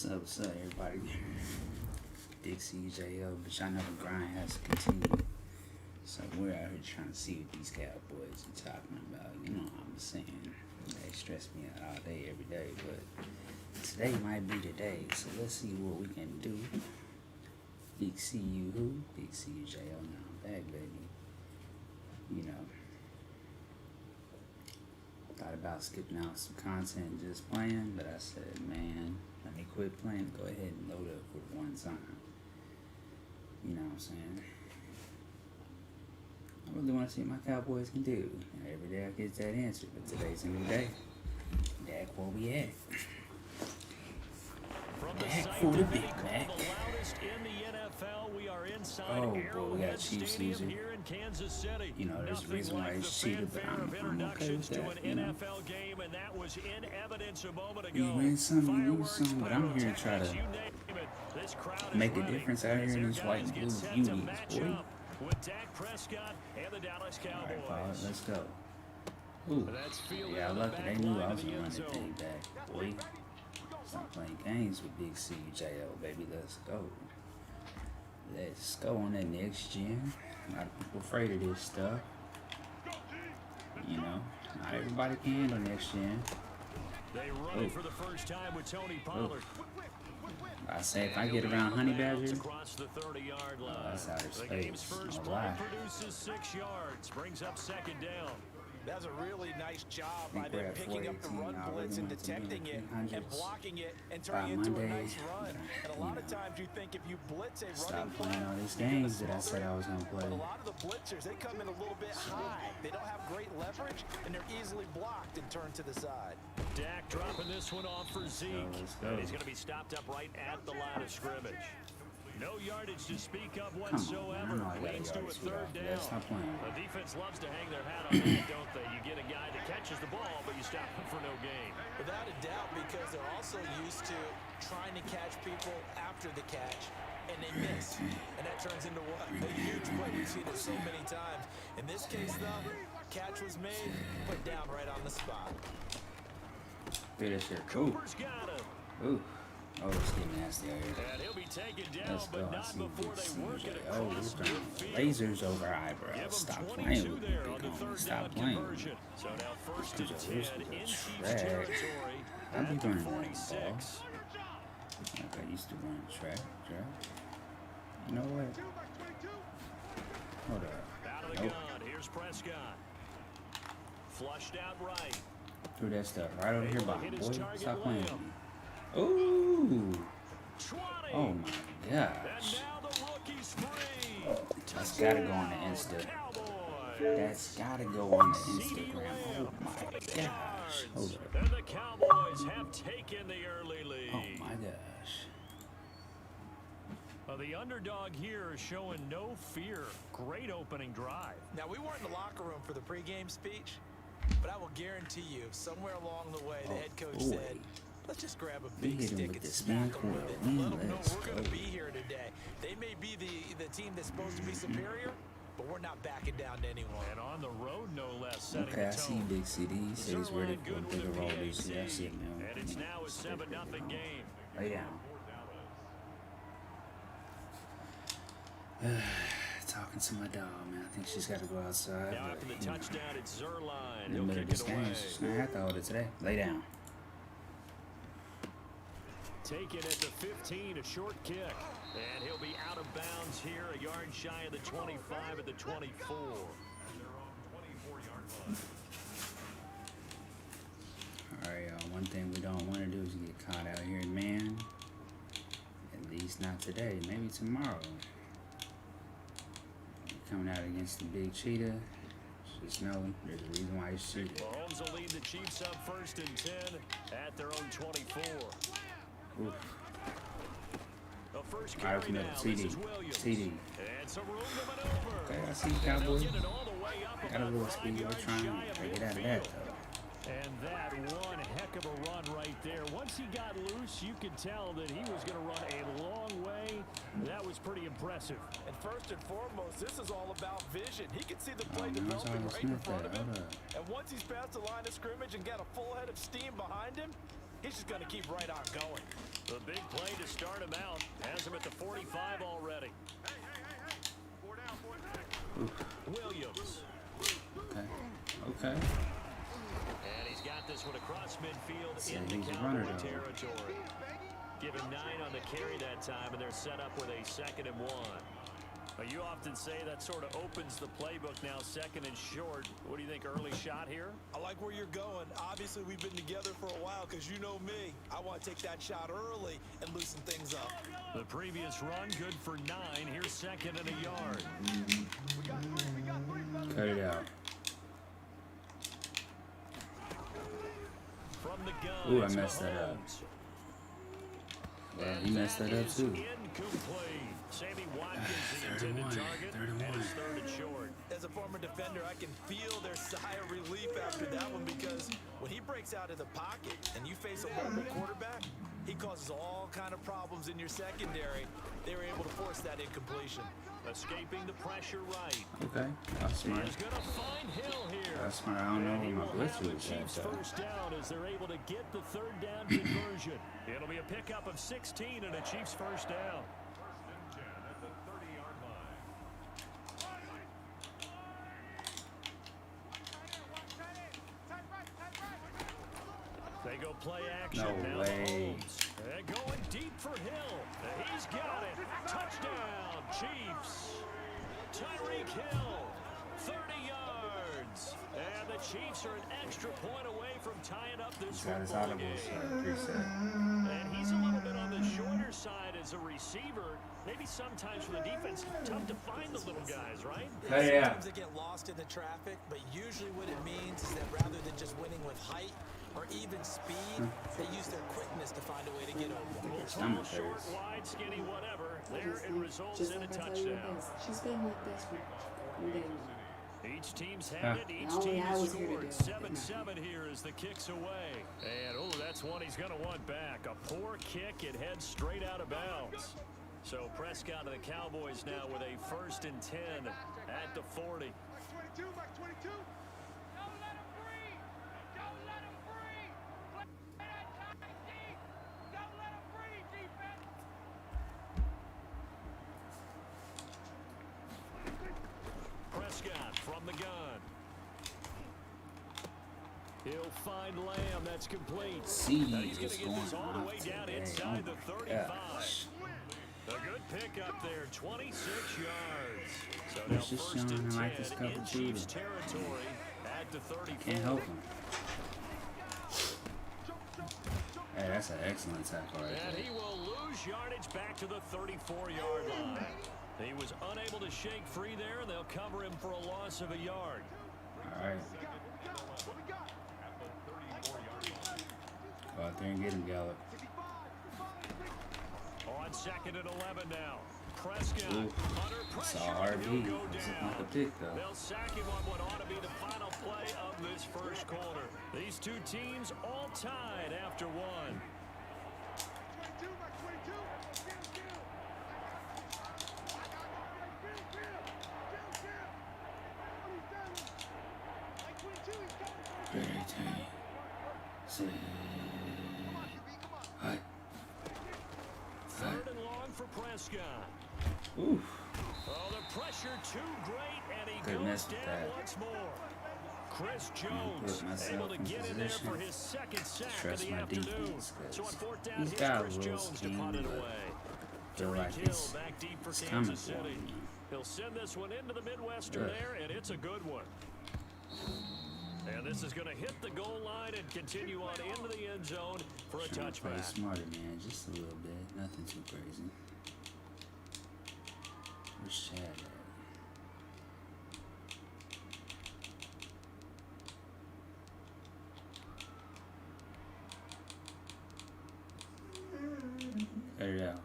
What's up, everybody? Big CJL, but y'all know the grind has to continue. So we're out here trying to see what these Cowboys are talking about. You know what I'm saying? They stress me out all day, every day, but today might be the day. So let's see what we can do. Big CU who? Big CJL, now I'm back, baby. You know, thought about skipping out some content and just playing, but I said, man, let me quit playing, go ahead and load up for one time. You know what I'm saying? I really want to see what my Cowboys can do. And every day I get that answer, but today's a new day. Dak, where we at? Dak for the Big Mac. Oh, boy, we got Chiefs losing. You know, there's a reason why he's cheated, but I'm okay with that, you know. You win some, you lose some, but I'm here to try to make a difference out here in these white and blue beauties, boy. Alright, Paul, let's go. Ooh, yeah, lucky they knew I was gonna run the thing back, boy. Stop playing games with Big CJL, baby. Let's go. Let's go on that next gen. A lot of people afraid of this stuff. You know, not everybody can handle next gen. They run it for the first time with Tony Pollard. I say if I get around Honey Badger, Across the 30-yard line. That's outer The game's space. first No lie. play produces 6 yards, brings up second down. That's a really nice job We by them grabbed picking up the 418. run I really blitz and wanted to be in detecting the it and 300s blocking it and by turning it into a Monday. nice run. And a lot of You know, times you think if you blitz a stop running play, playing all these you're gonna games that I smother said it. I was gonna play. But a lot of the blitzers, they come in a little bit high. They don't have great leverage, and they're easily blocked and turned to the side. Dak dropping this one off for Zeke. let's go. And he's going to be stopped up right at the line of scrimmage. No yardage to speak of Come on, whatsoever. man. I know I got Leads to a yards for third that. down. Stop playing. The defense loves to hang their hat on that, don't they? You get a guy that catches the ball, but you stop him for no gain. Without a doubt, because they're also used to trying to catch people after the catch, and they miss. And that turns into what? A huge play. We've seen it so many times. In this case, though, catch was made, put down right on the spot. Look at this shit. Ooh. Cooper's got him. Ooh. Oh, it's getting nasty out here. And he'll be taken down, Let's go. but I not see before Big they work it CJ. Oh, across we're throwing midfield. lasers over Give eyebrows. him Stop 22 playing with me, there on big the homie. third Stop down playing with me. conversion. So now first and These 10 are in Chiefs track. territory I be at the running that ball. 46. Like I used to run track. You know what? Hold up. Out of the Nope. gun, here's Prescott. Flushed out right. Threw that stuff right over here, bottom, Hit his boy. target Stop playing with layup. me. Ooh. 20. Oh my And gosh. now the rookie's free. That's gotta go on the Insta. Cowboys. That's gotta go on the Instagram. Oh my gosh. Hold up. And the Cowboys have taken the early lead. Oh my gosh. The underdog here is showing no fear. Great opening drive. Now, we weren't in the locker room for the pregame speech, but I will guarantee you, somewhere along the way, the head coach boy. said, let's just grab a We big hit him stick with and the smack spin them with coil. it. Let them know Let's we're going go. to be here today. They may be the team that's supposed to be superior, but we're not backing down to anyone. And on the road, no less, setting Okay, I the see tone. Big CD. He said he's ready for a bigger role this year. That's it, man. And it's now a 7-0 game. Lay down. Talking to my dog, man. I think she's got to go outside. Now but, after the you know, touchdown, it's Zerline. in the He'll middle of kick this it game, away. she's going to have to hold it today. Lay down. Taken at the 15, a short kick. And he'll be out of bounds here, a yard shy of the 25 at the 24. Alright, y'all. One thing we don't want to do is get caught out here, man. At least not today. Maybe tomorrow. Coming out against the big cheetah. Just know there's a reason why he's cheated. Mahomes will lead the Chiefs up first and 10 at their own 24. Oof. The first Right carry up the middle. now, this TD. is Williams. TD. And some room to maneuver. Okay, I see you, Cowboys. Get it all the way up Got a about little 5 speed. We're yards trying shy of to get out of midfield. that, though. And that one heck of a run right there. Once he got loose, you could tell that he was going to run a long way. That was pretty impressive. And first and foremost, this is all about vision. He can see the play Oh, man, that's developing all right in Smith front there. of him. Hold up. And once he's past the line of scrimmage and got a full head of steam behind him, he's just going to keep right on going. The big play to start him out has him at the 45 already. Williams. Okay. And he's got this one across midfield into Cowboy territory. Give him 9 on the carry that time, and they're set up with a 2nd and 1. You often say that sort of opens the playbook now, 2nd and short. What do you think, early shot here? I like where you're going. Obviously, we've been together for a while because you know me. I want to take that shot early and loosen things up. The previous run, good for 9. Here's 2nd and a yard. Cut it out. From the gun. Ooh, I messed that up. Well, he messed that up too. Incomplete. Sammy Watkins, the intended target, and it's 3rd and short. As a former defender, I can feel their sigh of relief after that one because when he breaks out of the pocket and you face a mobile quarterback, he causes all kind of problems in your secondary. They were able to force that incompletion. Escaping the pressure right. Okay, that's smart. He's going to find Hill here. That's smart. I don't know where my blitz was at, Chiefs though. first down as they're able to get the 3rd down conversion. It'll be a pickup of 16 and a Chiefs first down. They go play action. No now way. They're going deep for Hill. He's got it. Touchdown, Chiefs. Tyreek Hill, 30 yards. And the Chiefs are an extra point away from tying up this football game. And he's a little bit on the shorter side as a receiver. Maybe sometimes for the defense, tough to find the little guys, right? Sometimes they get lost in the traffic, but usually what it means is that rather than just winning with height or even speed, they use their quickness to find a way to get open. Tall, short, wide, skinny, whatever. There it results in a touchdown. She's been like this from day one. Each team's had it. Each team has scored. 7-7 here as the kick's away. And, oh, that's one he's going to want back. A poor kick. It heads straight out of bounds. So Prescott and the Cowboys now with a 1st and 10 at the 40. Mike 22, Mike 22. Don't let him breathe. Don't let him breathe. Play that time deep. Don't let him breathe, defense. Prescott from the gun. He'll find Lamb. That's complete. See, Now he's going what's to get this going all the on way down today. inside the Oh, 35. gosh. A good pickup there, 26 yards. So It's now just 1st showing and I 10 like this couple in too. Chiefs territory at the 34. Can't help him. Hey, that's an excellent tackle right And there. he will lose yardage back to the 34-yard line. He was unable to shake free there, and they'll cover him for a loss of a yard. All right. Go out there and get him, Gallup. On 2nd and 11 now. Prescott Ooh, under it's pressure. all RB. He'll go It's down. not a pick, though. They'll sack him on what ought to be the final play of this first quarter. These two teams all tied after one. 22, Mike 22. Get him. Mike 22, he's coming. Ready, say, hi. 3rd and long for Prescott. Oof. Oh, the pressure too great, and he Couldn't goes mess with down that. once more. Chris Put Jones myself able to in get in there position for his 2nd sack of trust the my afternoon. defense, 'cause So on 4th down, he's here's got Chris a little Jones to scheme, punt it but away. feel Tyreek like Hill it's back deep for coming Kansas for City. him. He'll send this one into the Midwestern Ugh. air, and it's a good one. And this is going to hit the goal line and continue on into the end zone for a Trying to play touchback. smarter, man. Just a little bit. Nothing too crazy. Where's Chad at? Cut it out.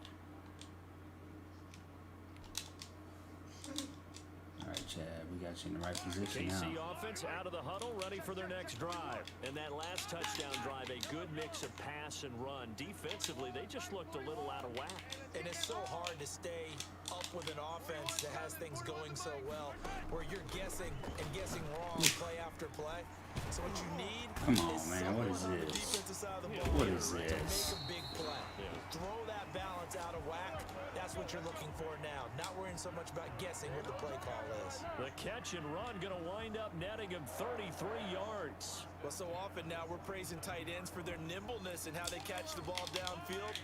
Alright, Chad, we got you in the right position KC now. offense out of the huddle, ready for their next drive. And that last touchdown drive, a good mix of pass and run. Defensively, they just looked a little out of whack. And it's so hard to stay up with an offense that has things going so well, where you're guessing and guessing wrong play after play. So what you need Come on, is man. someone What is on the this? defensive side of the ball What is to make this? a big play. Throw that balance out of whack. That's what you're looking for now. Not worrying so much about guessing what the play call is. The catch and run going to wind up netting him 33 yards. Well, so often now we're praising tight ends for their nimbleness and how they catch the ball downfield.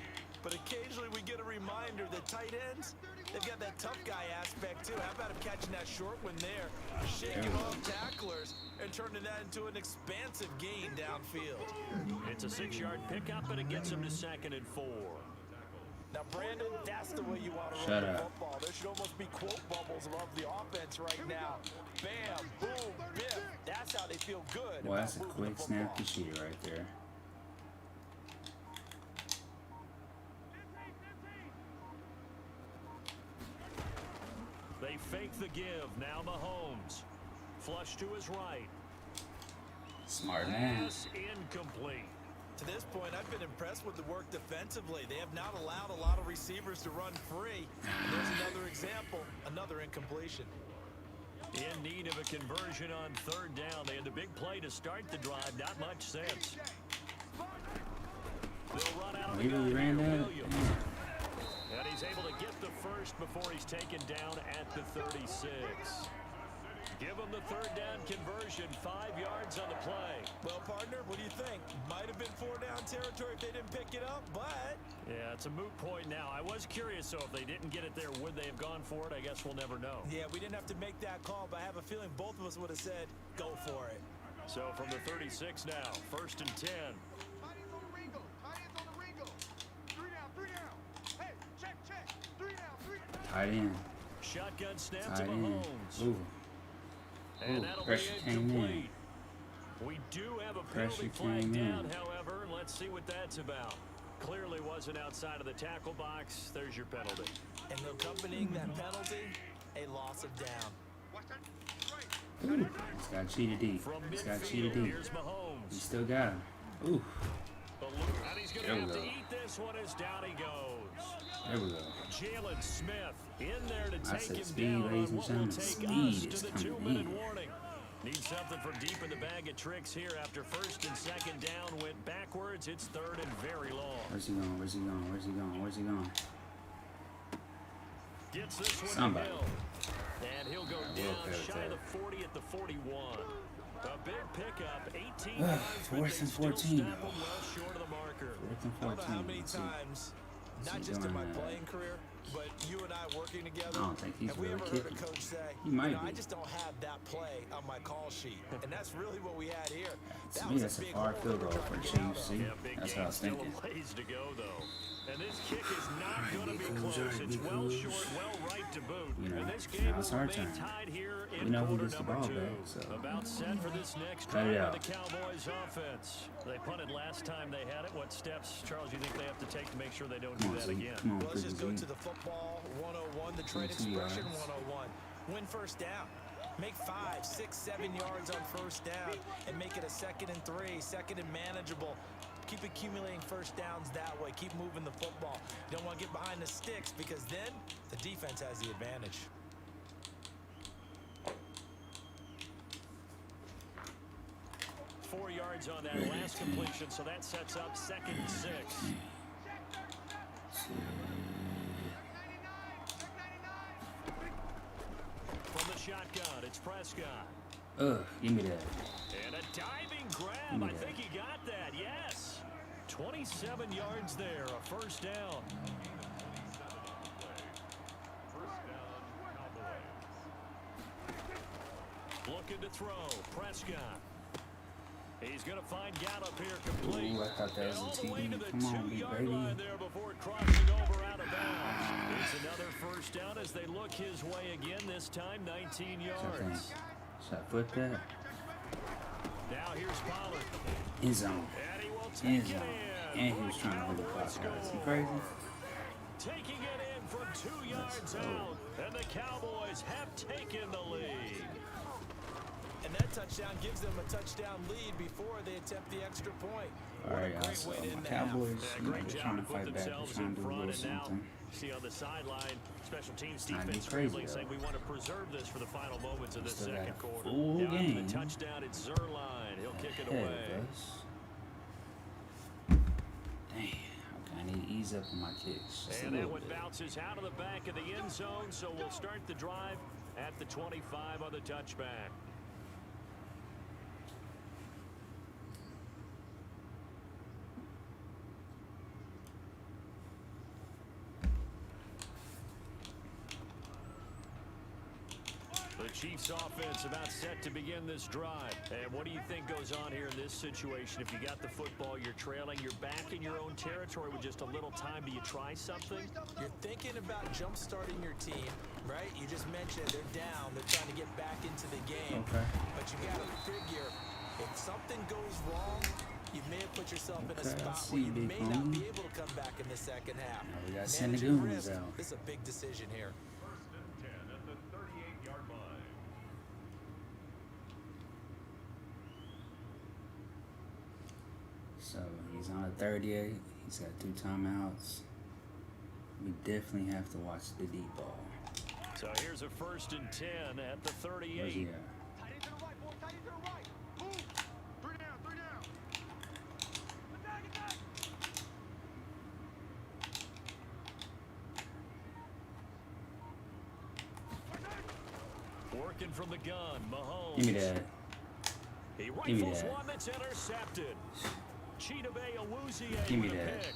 But occasionally we get a reminder that tight ends, they've got that tough guy aspect too. How about him catching that short one there, shaking off tacklers, and turning that into an expansive gain downfield. It's a 6-yard pickup, and it gets him to 2nd and 4. Now, Brandon, that's the way you want to Shut run the up. football. There should almost be quote bubbles above the offense right now. Bam, boom, biff. That's how they feel good. Well, that's a about moving quick the snappy football. shit right there. They fake the give. Now Mahomes. Flush to his right. Smart man. Pass incomplete. To this point, I've been impressed with the work defensively. They have not allowed a lot of receivers to run free. And there's another example, another incompletion. In need of a conversion on 3rd down. They had the big play to start the drive. Not much sense. They'll run out of the He really gun ran here, that. Williams. And he's able to get the first before he's taken down at the 36. Give him the 3rd down conversion, 5 yards on the play. Well, partner, what do you think? Might have been 4-down territory if they didn't pick it up, but... Yeah, it's a moot point now. I was curious, so if they didn't get it there, would they have gone for it? I guess we'll never know. Yeah, we didn't have to make that call, but I have a feeling both of us would have said, go for it. So from the 36 now, 1st and 10. Tight ends on the Ringo. Tight ends on the Ringo. 3 down, 3 down. Hey, check. 3 down, 3 down. Tight end. Shotgun snap Tight to end. Mahomes. Ooh. And Ooh, that'll pressure be came in. incomplete. We do have a penalty Pressure flag came down, in. however, and let's see what that's about. Clearly wasn't outside of the tackle box. There's your penalty. And accompanying that penalty, a loss of down. Watch that. Right. Ooh. He's got cheated deep. From He's got cheated midfield, deep. here's He Mahomes. still got him. Ooh. And he's going There to we have to go. eat this one as down he goes. There we go. Jalen Smith in there to I take said him speed, down on ladies and what will gentlemen. take Speed us is to the coming 2-minute in. warning. Need something for deep in the bag of tricks here after 1st and 2nd down. Went backwards. It's 3rd and very long. Where's he going? Where's he going? Where's he going? Where's he going? Gets this one Somebody. to Hill. And he'll go will down pay with shy that. of the 40 at the 41. A big pickup, 18 yards, but Fourth they and still 14, stop him though. well short of the marker. 4th and I don't know 14. how many Let's see. times, not he just in my doing? playing career, but you and I working together, I don't think he's have we really ever heard a kicking. coach say, He might I be. just don't have that play on my call sheet. And that's really what we had here. To That me, was that's a big far hole field they were goal trying for the to get out Chiefs. of. See? Yeah, big That's game, what I was still thinking. a ways to go, though. And this kick is not Alright, going to be big close. Coos, It's big well Coos. short, well right to boot. You know, And this game now it's will our remain turn. tied here We in know who quarter gets the number ball 2. back, so About set for this next cut drive it by out. the Cowboys offense. They punted last time they had it. What steps, Charles, you think they have to take to make sure they don't Come do on, that Z. again? Come on, Well, let's just go Coos, to Z. the football 101, the trade 22 expression yards. 101. Win 1st down. Make 5, 6, 7 yards on 1st down and make it a 2nd and 3, 2nd and manageable. Keep accumulating 1st downs that way. Keep moving the football. You don't want to get behind the sticks because then the defense has the advantage. Four yards on that last completion, so that sets up 2nd and 6. From the shotgun, it's Prescott. Ugh, give me that. And a diving grab. Yeah. I think he got that. Yes. 27 yards there. A 1st down. Looking to throw. Prescott. He's going to find Gallup here complete. Ooh, I thought that was And a all the way TD. to the Come on, big 2-yard baby. line there before crossing over out of bounds. It's another 1st down as they look his way again, this time 19 Shot thing. yards. Shot foot that. Now here's Pollard. End zone. And he will End take it zone. in. And he was trying to hold the clock out. Is he crazy? Taking it in from 2 yards go. out. And the Cowboys have taken the lead. And that touchdown gives them a touchdown lead before they attempt the extra point. All What a right, great so way to my end the half. Cowboys, Yeah, you know, great they're job trying to to put fight back. They're themselves trying in to do a front, little and now something. See on the sideline, special teams Not defense crazy, scrambling, though. saying we want to preserve this for the final moments of this Still got second a quarter. full Down to game. the touchdown, it's Zerline. He'll kick it Ahead away. of us. Damn. Okay, I need to ease up on my kicks. Just a And that little one bit. bounces out of the back of the end zone, so we'll start the drive at the 25 on the touchback. The Chiefs offense about set to begin this drive. And what do you think goes on here in this situation? If you got the football, you're trailing, you're back in your own territory with just a little time. Do you try something? You're thinking about jump-starting your team, right? You just mentioned they're down. They're trying to get back into the game. Okay. But you got to figure, if something goes wrong, you may have put yourself in a Okay, I spot see, where you big may not homie. be able to come back in the second half. Now we got Managing Senegal's risk, out. this is a big decision here. First and 10 at the 38-yard line. So he's on a 38. He's got 2 timeouts. We definitely have to watch the deep ball. So here's a first and 10 at the Where's 38. he at? Tight end to the right, boy. Tight end to the right. Move. 3 down, 3 down. Attack, attack. Working from the gun, Mahomes. Give me that. He me rifles that. one that's intercepted. Chidobe Awuzie Give me with a that. pick.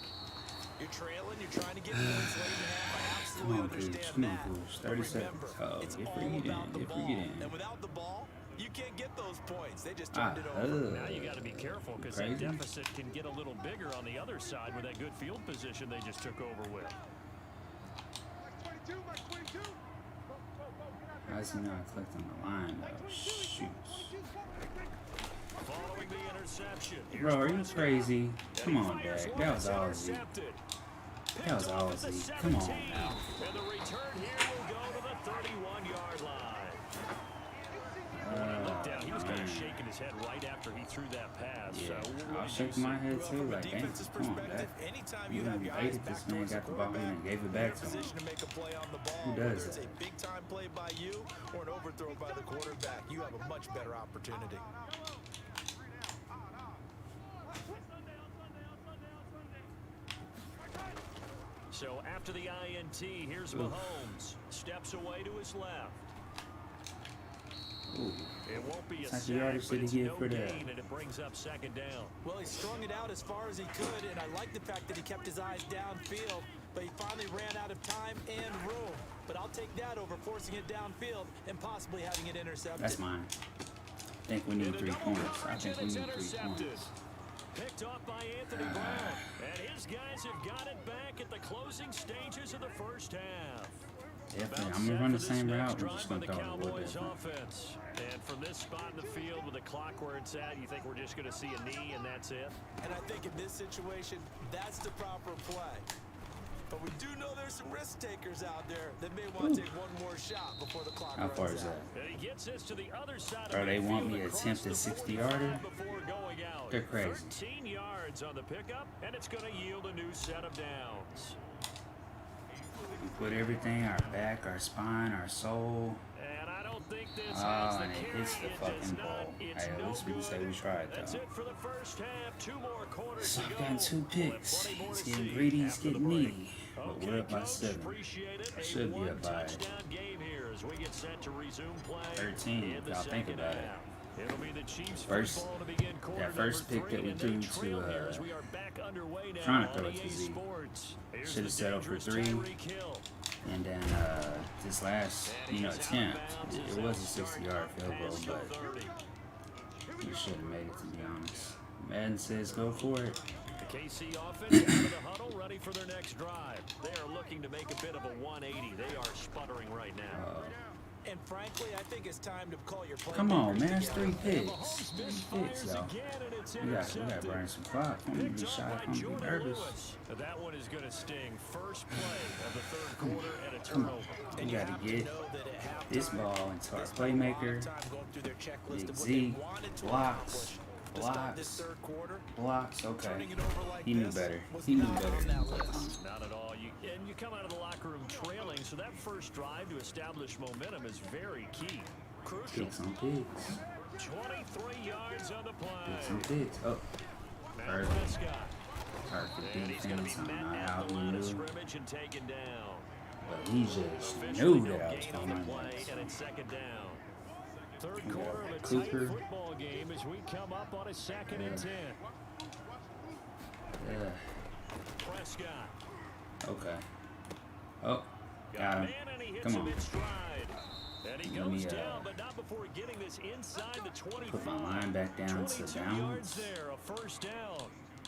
You're trailing, you're trying to get points late in the half. I Come absolutely on, Cooch. understand Come on, that. Cooch. But 30 remember, seconds. Oh, it's get all free about in. the Get ball. free in. And without the ball, you can't get those points. They just turned it over. Now you got to be careful because that Crazy. deficit can get a little bigger on the other side with that good field position they just took over with. Max 22, Max 22. Go, go, go. Get out there. How is he not collecting the line, though? Shoots. Following the interception. Bro, are you Prescott. crazy? And Come he on, fires Dak. one That was that's Aussie. intercepted. That was Picked off at the Aussie. Come on 17. now. And the return here will go to the 31-yard line. Look down. He was kind of man. shaking his head right after he threw that pass. Yeah, So what I was did you shaking my see? head Well, too. from a Like, damn, defense's come on, perspective, Dak. anytime You you have your eyes hated back this man, towards the got the ball in quarterback, and gave it you're back in a to him. position to make a play on the ball. Who does Whether it's that? a big-time play by you or an overthrow by the quarterback, you have a much better opportunity. So after the INT, here's Mahomes. Steps away to his left. Ooh. It won't be a That's sack, the but yardage that he it's get no for that. gain, and it brings up second down. Well, he strung it out as far as he could, and I like the fact that he kept his eyes downfield, but he finally ran out of time and room. But I'll take that over forcing it downfield and possibly having it intercepted. That's mine. I think we In need a 3 double points. I coverage, think and we it's need 3 intercepted. points. Picked off by Anthony Brown. And his guys have got it back at the closing stages of the first half. Definitely. About I'm going to set run for the this same next route. We're drive just by going to the throw it a little Cowboys different. offense. And from this spot in the field with the clock where it's at, you think we're just going to see a knee and that's it? And I think in this situation, that's the proper play. But we do know there's some risk takers out there that may want to take one more shot before the clock How far runs is out. that? And he gets this to the other side Bro, of they want midfield me to across attempt the a 60-yarder? 45 before going out. They're crazy. 13 yards on the pickup, and it's going to yield a new set of downs. We put everything, our back, our spine, our soul. And I don't think this has Oh, the and it carry. hits the It does fucking not. ball. It's Hey, at no least we can say we good. tried, That's though. it for the first half. 2 more quarters So to I've go. gotten 2 We'll have picks. plenty more It's to getting see greedy, it's after the getting break. needy. But Okay, we're up by Coach, 7. appreciate it. I A should be up by one-touchdown game here as we get set to resume play 13, in the y'all think second about it. half. It'll be the Chiefs First- football to begin quarter that first number pick that 3, we and they threw trail to, here as we are back underway now trying to on throw it to EA Z. Sports. Here's Should've the set up for dangerous 3. Tyreek Hill. And then this last, attempt, it was a 60-yard field goal, but we should have made it, to be honest. Madden says go for it. The KC offense out of the huddle, ready for their next drive. They are looking to make a bit of a 180. They are sputtering right now. And frankly, I think it's time to call your play. Come on, man, it's together. 3 picks. Mahomes 3 misfires picks, y'all. again, and it's We got to intercepted. burn some clock. I'm going to be Picked shot. off I'm by going to be Jordan nervous. Lewis. That one is going to sting. First play of the third quarter and a Come on. turnover. And We you got have to get know that at halftime, this ball into our they spent a lot of playmaker. time going through their checklist Big of what Z, they wanted to blocks. accomplish. to start this third quarter. Blocks, okay. Turning it over like He knew this better. was He knew not better. on that list. Not at all. And you come out of the locker room trailing, so that first drive to establish momentum is very key. Crucial. Pigs on pigs. 23 yards on the Pigs on play. pigs. Oh, Now perfect. Prescott. Perfect And he's going to be defense. I don't met know at how the he line of knew. scrimmage and taken down. But he just Officially knew no that I was gain on the coming. play, and it's second down. Third We got quarter of a tight Cooper. football game as we come up on a 2nd and 10. Yeah. Prescott. Okay. Oh, Got got a him. man and he hits Come him on. in stride. And he Let me, goes down, but not before getting this inside the 25. Put my line back down to 22 balance. yards there, a first down.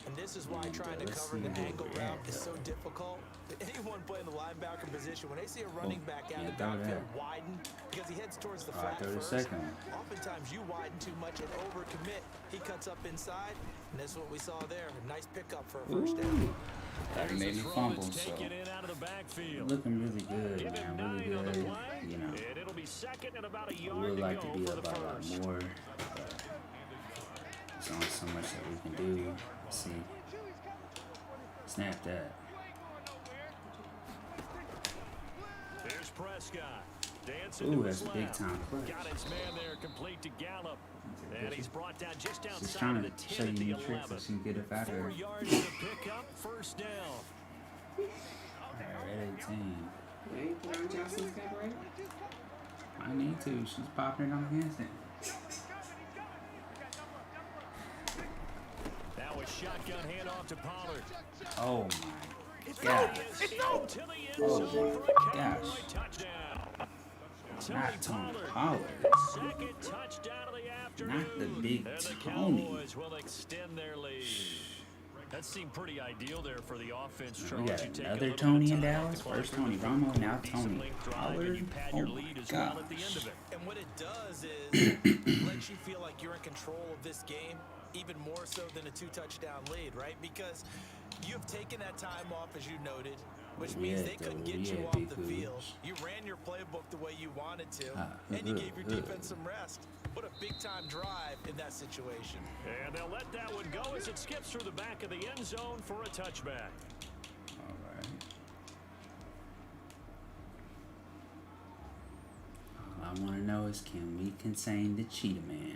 And this is why And, trying to let's cover see the where angle we're route at, is so though. difficult. Anyone playing the linebacker position, when they see a running back out of the can't throw backfield that. widen because he heads towards the Oh, I flat threw the first, second one. oftentimes you widen too much and overcommit. He cuts up inside, and that's what we saw there. A nice pickup for a first down. Ooh. That There's made a me throw fumble, that's so taken in out of the backfield. looking really good, Give him man. Really 9 on the good. play, You know, and it'll be second and about a I yard would to like go to be for up the by a lot first. more. But there's only so much that we can do. See, snap that. Here's Prescott. Dancing Ooh, to that's his a big left. time clutch. Got his man there complete to Gallup. And he's brought down just She's outside trying of to the show 10 you at the new tricks 11. that she can get up out of 4 her. yards to pick up, first down. Red 18. You ain't put on Johnson's cabaret? I need to. She's popping it on against it. Now a shotgun handoff to Pollard. Oh my god. He is into the end Oh zone for a my Cowboy gosh. touchdown. Not Tony Pollard. Pollard. Second touchdown of the afternoon. Not the big and the Tony. Cowboys will extend their lead. That seemed pretty ideal there for the offense. We Charles. got You take a another little bit Tony of in time off Dallas. the clock First through Tony the Romo, fourth now quarter, decent Tony length drive, Pollard. and you pad Oh your my lead as well at the end gosh. of it. And what it does is lets you feel like you're in control of this game even more so than a 2-touchdown lead, right? Because you've taken that time off, as you noted, which means they couldn't get you off the field. You ran your playbook the way you wanted to, and you gave your defense some rest. What a big-time drive in that situation. And they'll let that one go as it skips through the back of the end zone for a touchback. Alright. All I want to know is, can we contain the Cheetah Man?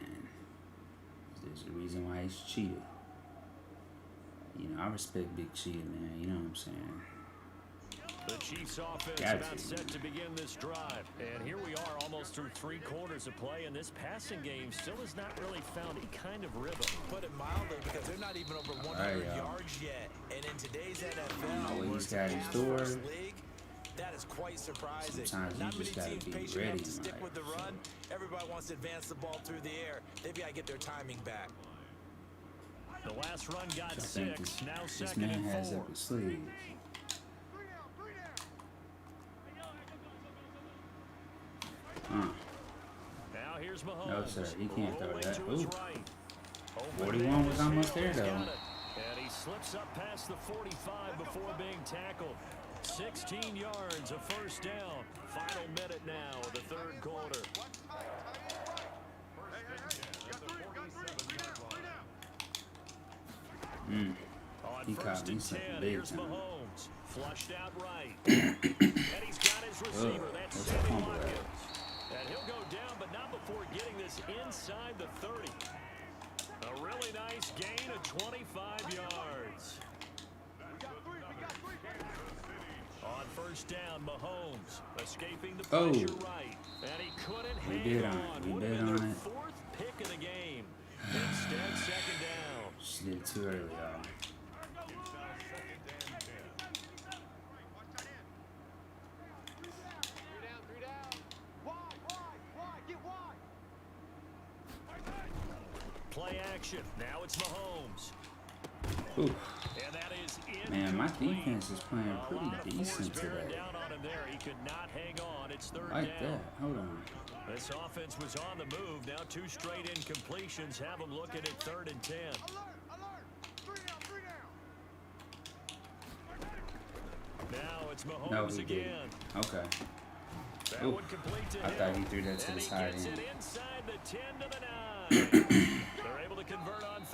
There's a reason why he's Cheetah. You know, I respect Big Cheetah, man. You know what I'm saying? The Chiefs offense Got about to. set to begin this drive. And here we are almost through 3 quarters of play, and this passing game still has not really found a kind of rhythm. Put it mildly, because they're not even over 100 yards yet. And in today's NFL, what where he's it's a got in pass-first store. league, that is quite surprising. Sometimes you Not many just gotta teams be patient ready enough to in stick life, with the so. run. Everybody wants to advance the ball through the air. They've got to get their timing back. The last run got I think 6, now this second man and has 4. up his sleeves. Now here's Mahomes. No, sir, he can't throw Rolling that. to his Ooh. right. Open 41 man was is almost Hill. there, He's though. got it. And he slips up past the 45 before being tackled. 16 yards, a first down. Final minute now of the third quarter. On He first caught me and something 10, big here's time. Mahomes. Flushed out right. And he's got his receiver. That's what's Sammy the fumble Watkins. at? And he'll go down, but not before getting this inside the 30. A really nice gain of 25 yards. On first down, Mahomes escaping the pressure right. And he couldn't hang on. We Would have bid been on their it. 4th pick of the game. Instead, second down. She did it too early, y'all. Play action. Now it's Mahomes. Ooh. And that is Man, my incomplete. defense is playing A lot pretty of force decent bearing today. down on him there. He could not hang on. It's third Like down. that. Hold on. This offense was on the move. Now 2 straight incompletions have them looking at 3rd and 10. Now it's Mahomes No, he again. didn't. Okay. That Ooh. one complete to I him. thought he threw that to And the he side gets end. it inside the 10 to the 9. They're able to convert on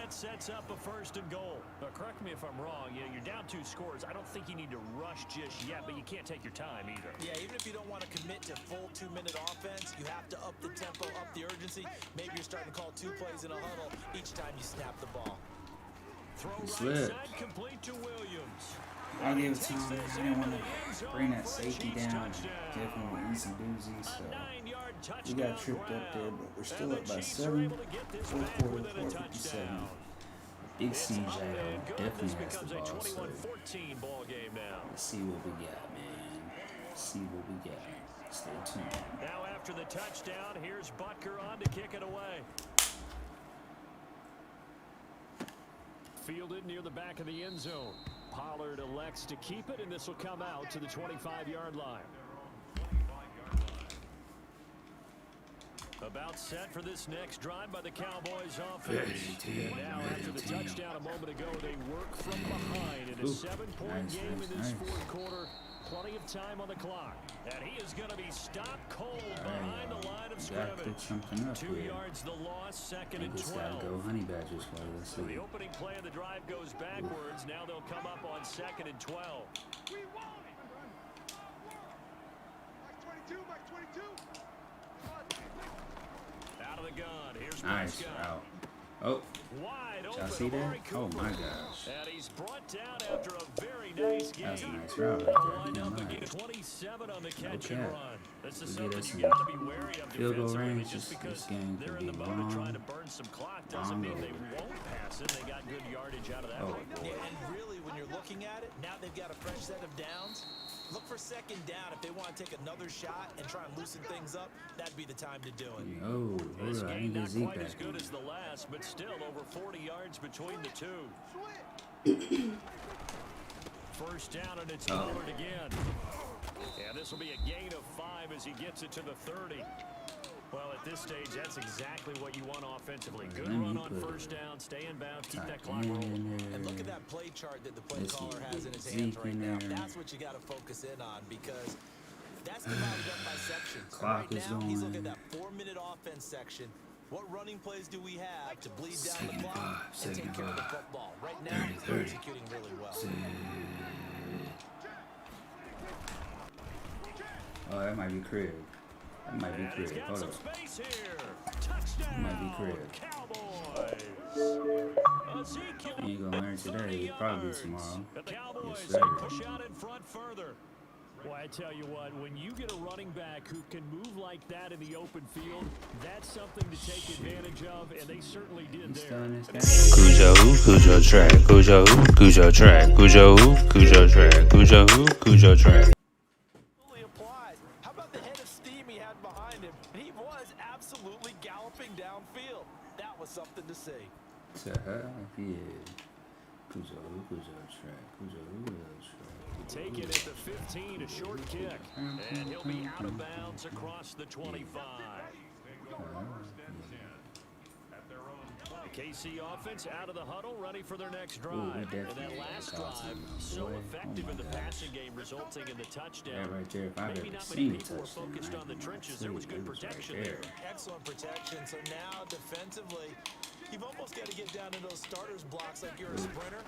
that sets up a 1st and goal. Correct me if I'm wrong. You know, you're down 2 scores. I don't think you need to rush just yet, but you can't take your time either. Yeah, even if you don't want to commit to full 2-minute offense, you have to up the tempo, up the urgency. Maybe you're starting to call 2 plays in a huddle each time you snap the ball. Throw right Slip. side complete to Williams. I gave it to him. I didn't want to bring that safety down. Definitely easy doozy. So we got tripped up there, but we're still up by 7. Fourth quarter, 4:57. Big CJ definitely has the ball. So let's see what we got, man. See what we got. Stay tuned. Now after the touchdown, here's Butker on to kick it away. Fielded near the back of the end zone. Pollard elects to keep it, and this will come out to the 25-yard line. About set for this next drive by the Cowboys offense. Now after the touchdown a moment ago, they work from behind in a 7-point game in this 4th quarter. Plenty of time on the clock. And he is going to be stopped cold behind the line of scrimmage. 2 yards the loss, 2nd and 12. Go Honey Badgers for this. So the opening play of the drive goes backwards. Now they'll come up on 2nd and 12. We want it. Mike 22, Mike 22. Out of the gun. Here's Nice route. Oh, wide y'all open. see that? Amari Oh Cooper. my gosh. And he's brought down after a very nice game. That was a nice route right Lined there. up Nice. again, 27 on the catch Okay. and run. This is We something get us you some got to be wary of field goal defensively. range. Just This because game they're could in the be moment wrong. trying to burn some clock doesn't mean they Wrong. won't pass it. They got good yardage out of that one. Yeah, and really, when you're looking at it, now they've got a fresh set of downs. Look for 2nd down. If they want to take another shot and try and loosen things up, that'd be the time to do it. Oh, This hold on. I game need to not Zeke quite back as good in. as the last, but still over 40 yards between the two. 1st down, and it's Pollard again. And this will be a gain of 5 as he gets it to the 30. Well, at this stage, that's exactly what you want offensively. Good run on 1st down, stay in bounds, keep that clock rolling. And look at that play chart that the play caller has in his hands right now. That's what you got to focus in on because that's divided up by sections. Clock Right is now, he's going. looking at that 4-minute offense section. What running plays do we have to bleed down Second the clock five, and second take care of the five. football? Right now, he's 30. executing really well. Oh, that might be crib. That might be And he's crib. got Hold some up. space here. Touchdown, Might be crib. Cowboys. Ezekiel You ain't gonna learn 30 today. Probably yards. tomorrow. The Cowboys Yes, sir. push out in front further. Well, I tell you what, when you get a running back who can move like that in the open field, that's something to take advantage of, and they certainly did He's there. throwing this guy. Cujo who, Cujo track, Cujo who, Cujo track, Cujo who, Cujo track, Cujo who, Cujo track. Absolutely applies. How about the head of steam he had behind him? And he was absolutely galloping downfield. That was something to see. Yeah. Cujo track. Cujo track. Taken at the 15, a short kick, and he'll be out of bounds across the 25. The KC offense out of the huddle, ready for their next drive. And that last drive, so effective in the passing game, resulting in the touchdown. Yeah, right there. If I've Maybe ever not seen many a people were touchdown, focused on the trenches. There was good protection there. Excellent protection. So now defensively, you've almost got to get down to those starters blocks like you're a sprinter.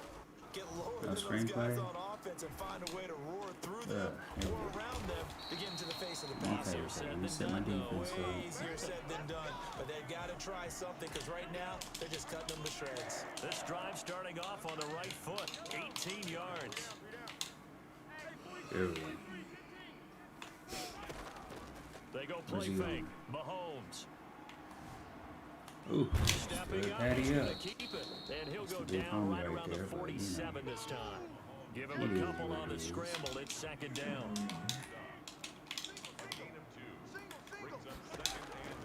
Get lower than those guys on offense and find a way to roar through them or around them to get into the face of the pass. Okay, Easier let me set my defense Way up. easier said than done. But they've got to try something because right now they're just cutting them to shreds. This drive starting off on the right foot, 18 yards. There we go. They go Where's play he fake. going? Mahomes. Ooh, Stepping good up, patty he's up. going to keep it. And he'll go a big down homie right right around there, the but, you know. 47 this time. Give him It a is couple what on it the is. scramble. It's 2nd down.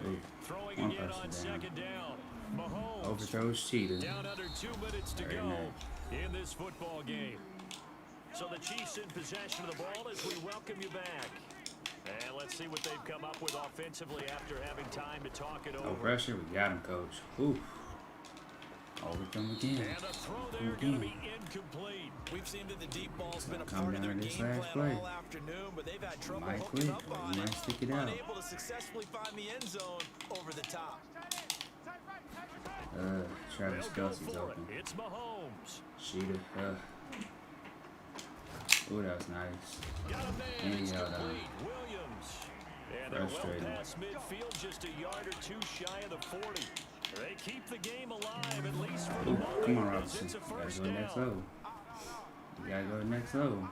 Ooh, Throwing one again on person down. 2nd down. Mahomes. Overthrows cheating. Down under 2 minutes to Very go nice. in this football game. So the Chiefs in possession of the ball as we welcome you back. And let's see what they've come up with offensively after having time to talk it No over. pressure. We got him, coach. Ooh. Overthrown again. And the throw there going to be incomplete. We've seen that the deep ball's been a Come part of their down this game last plan play. all afternoon, but they've had trouble Might hooking quit. up on Might it. stick it out. Unable to successfully find the end zone over the top. Travis They'll go Kelce's for open. it. It's Mahomes. Sheeta. Ooh, that was nice. Got a man. And It's he held on. complete. Williams. And they're well Frustrating. past midfield, just a yard or two shy of the 40. They keep the game alive, at least for the Ooh, moment. come on, as Robinson. it's a You gotta first go next down. level. You gotta go next level.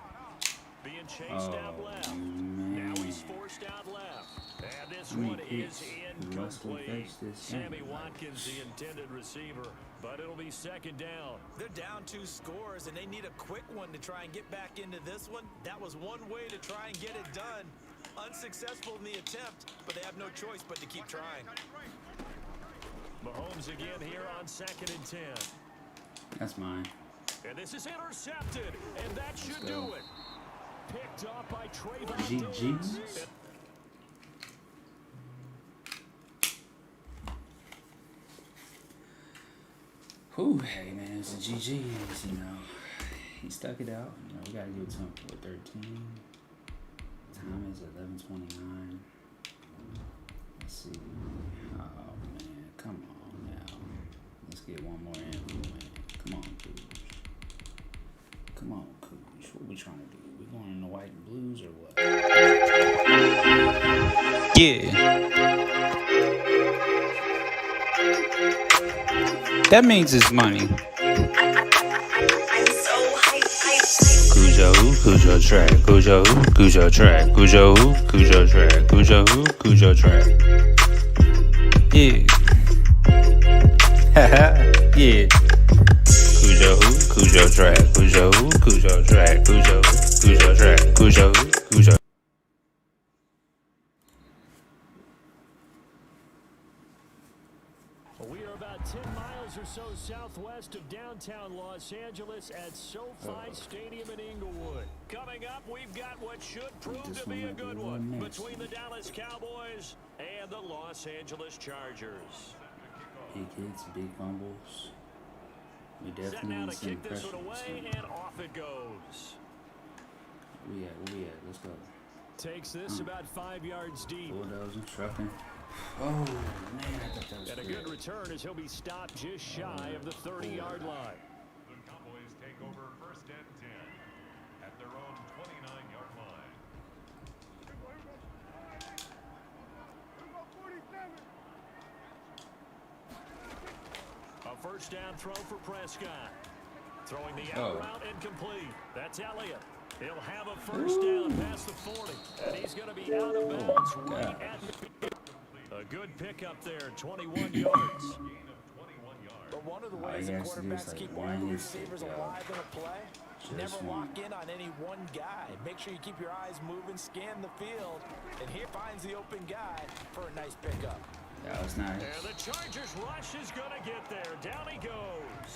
Being chased out Oh, left. man. Now he's forced out left. And this How many one hits is we must incomplete. face this Sammy game? Watkins, the intended receiver. But it'll be second down. They're down 2 scores, and they need a quick one to try and get back into this one. That was one way to try and get it done. Unsuccessful in the attempt, but they have no choice but to keep trying. Mahomes again here on 2nd and 10. That's mine. And this is intercepted, and that should go. do it. Picked off by Trayvon GG's. Diggs. Whew, hey man, it's a GG's, you know. He stuck it out. You know, we gotta give it to him for 13. Time is 11:29. Let's see. Oh man, come on now. Let's get one more in, man. Come on, Cooch. Come on, Cooch. What we trying to do? We going in the white and blues or what? Yeah. That means it's money. Cujo who, Cujo track, Cujo who, Cujo track, Cujo who, Cujo track, Cujo who, Cujo track. Yeah. Haha, yeah. Cujo who, Cujo track, Cujo who, Cujo track, Cujo who, Cujo track, Cujo who, Cujo. We are about 10 miles or so southwest of downtown Los Angeles at SoFi Stadium in Inglewood. Coming up, we've got what should prove to be a good one between the Dallas Cowboys and the Los Angeles Chargers. Big hits, big fumbles. We Set definitely now need to some kick this pressure. one away, and off it goes. Where we at? Let's go. Takes this about 5 yards deep. Bulldozing, trucking. Oh, man, I thought that was And a good return as he'll be stopped just shy of the 30-yard line. The Cowboys take over 1st and 10 at their own 29-yard line. A first down throw for Prescott. Throwing the out route incomplete. That's Elliott. He'll have a first down past the 40. And he's going to be out of bounds right at the... A good pickup there, 21 yards. But one of the All ways he that has to do is, quarterbacks like, keep one all the instant, receivers yo. alive in a play, never Just lock one. in on any one guy. Make sure you keep your eyes moving, scan the field, and here finds the open guy for a nice pickup. That was nice. And the Chargers rush is going to get there. Down he goes.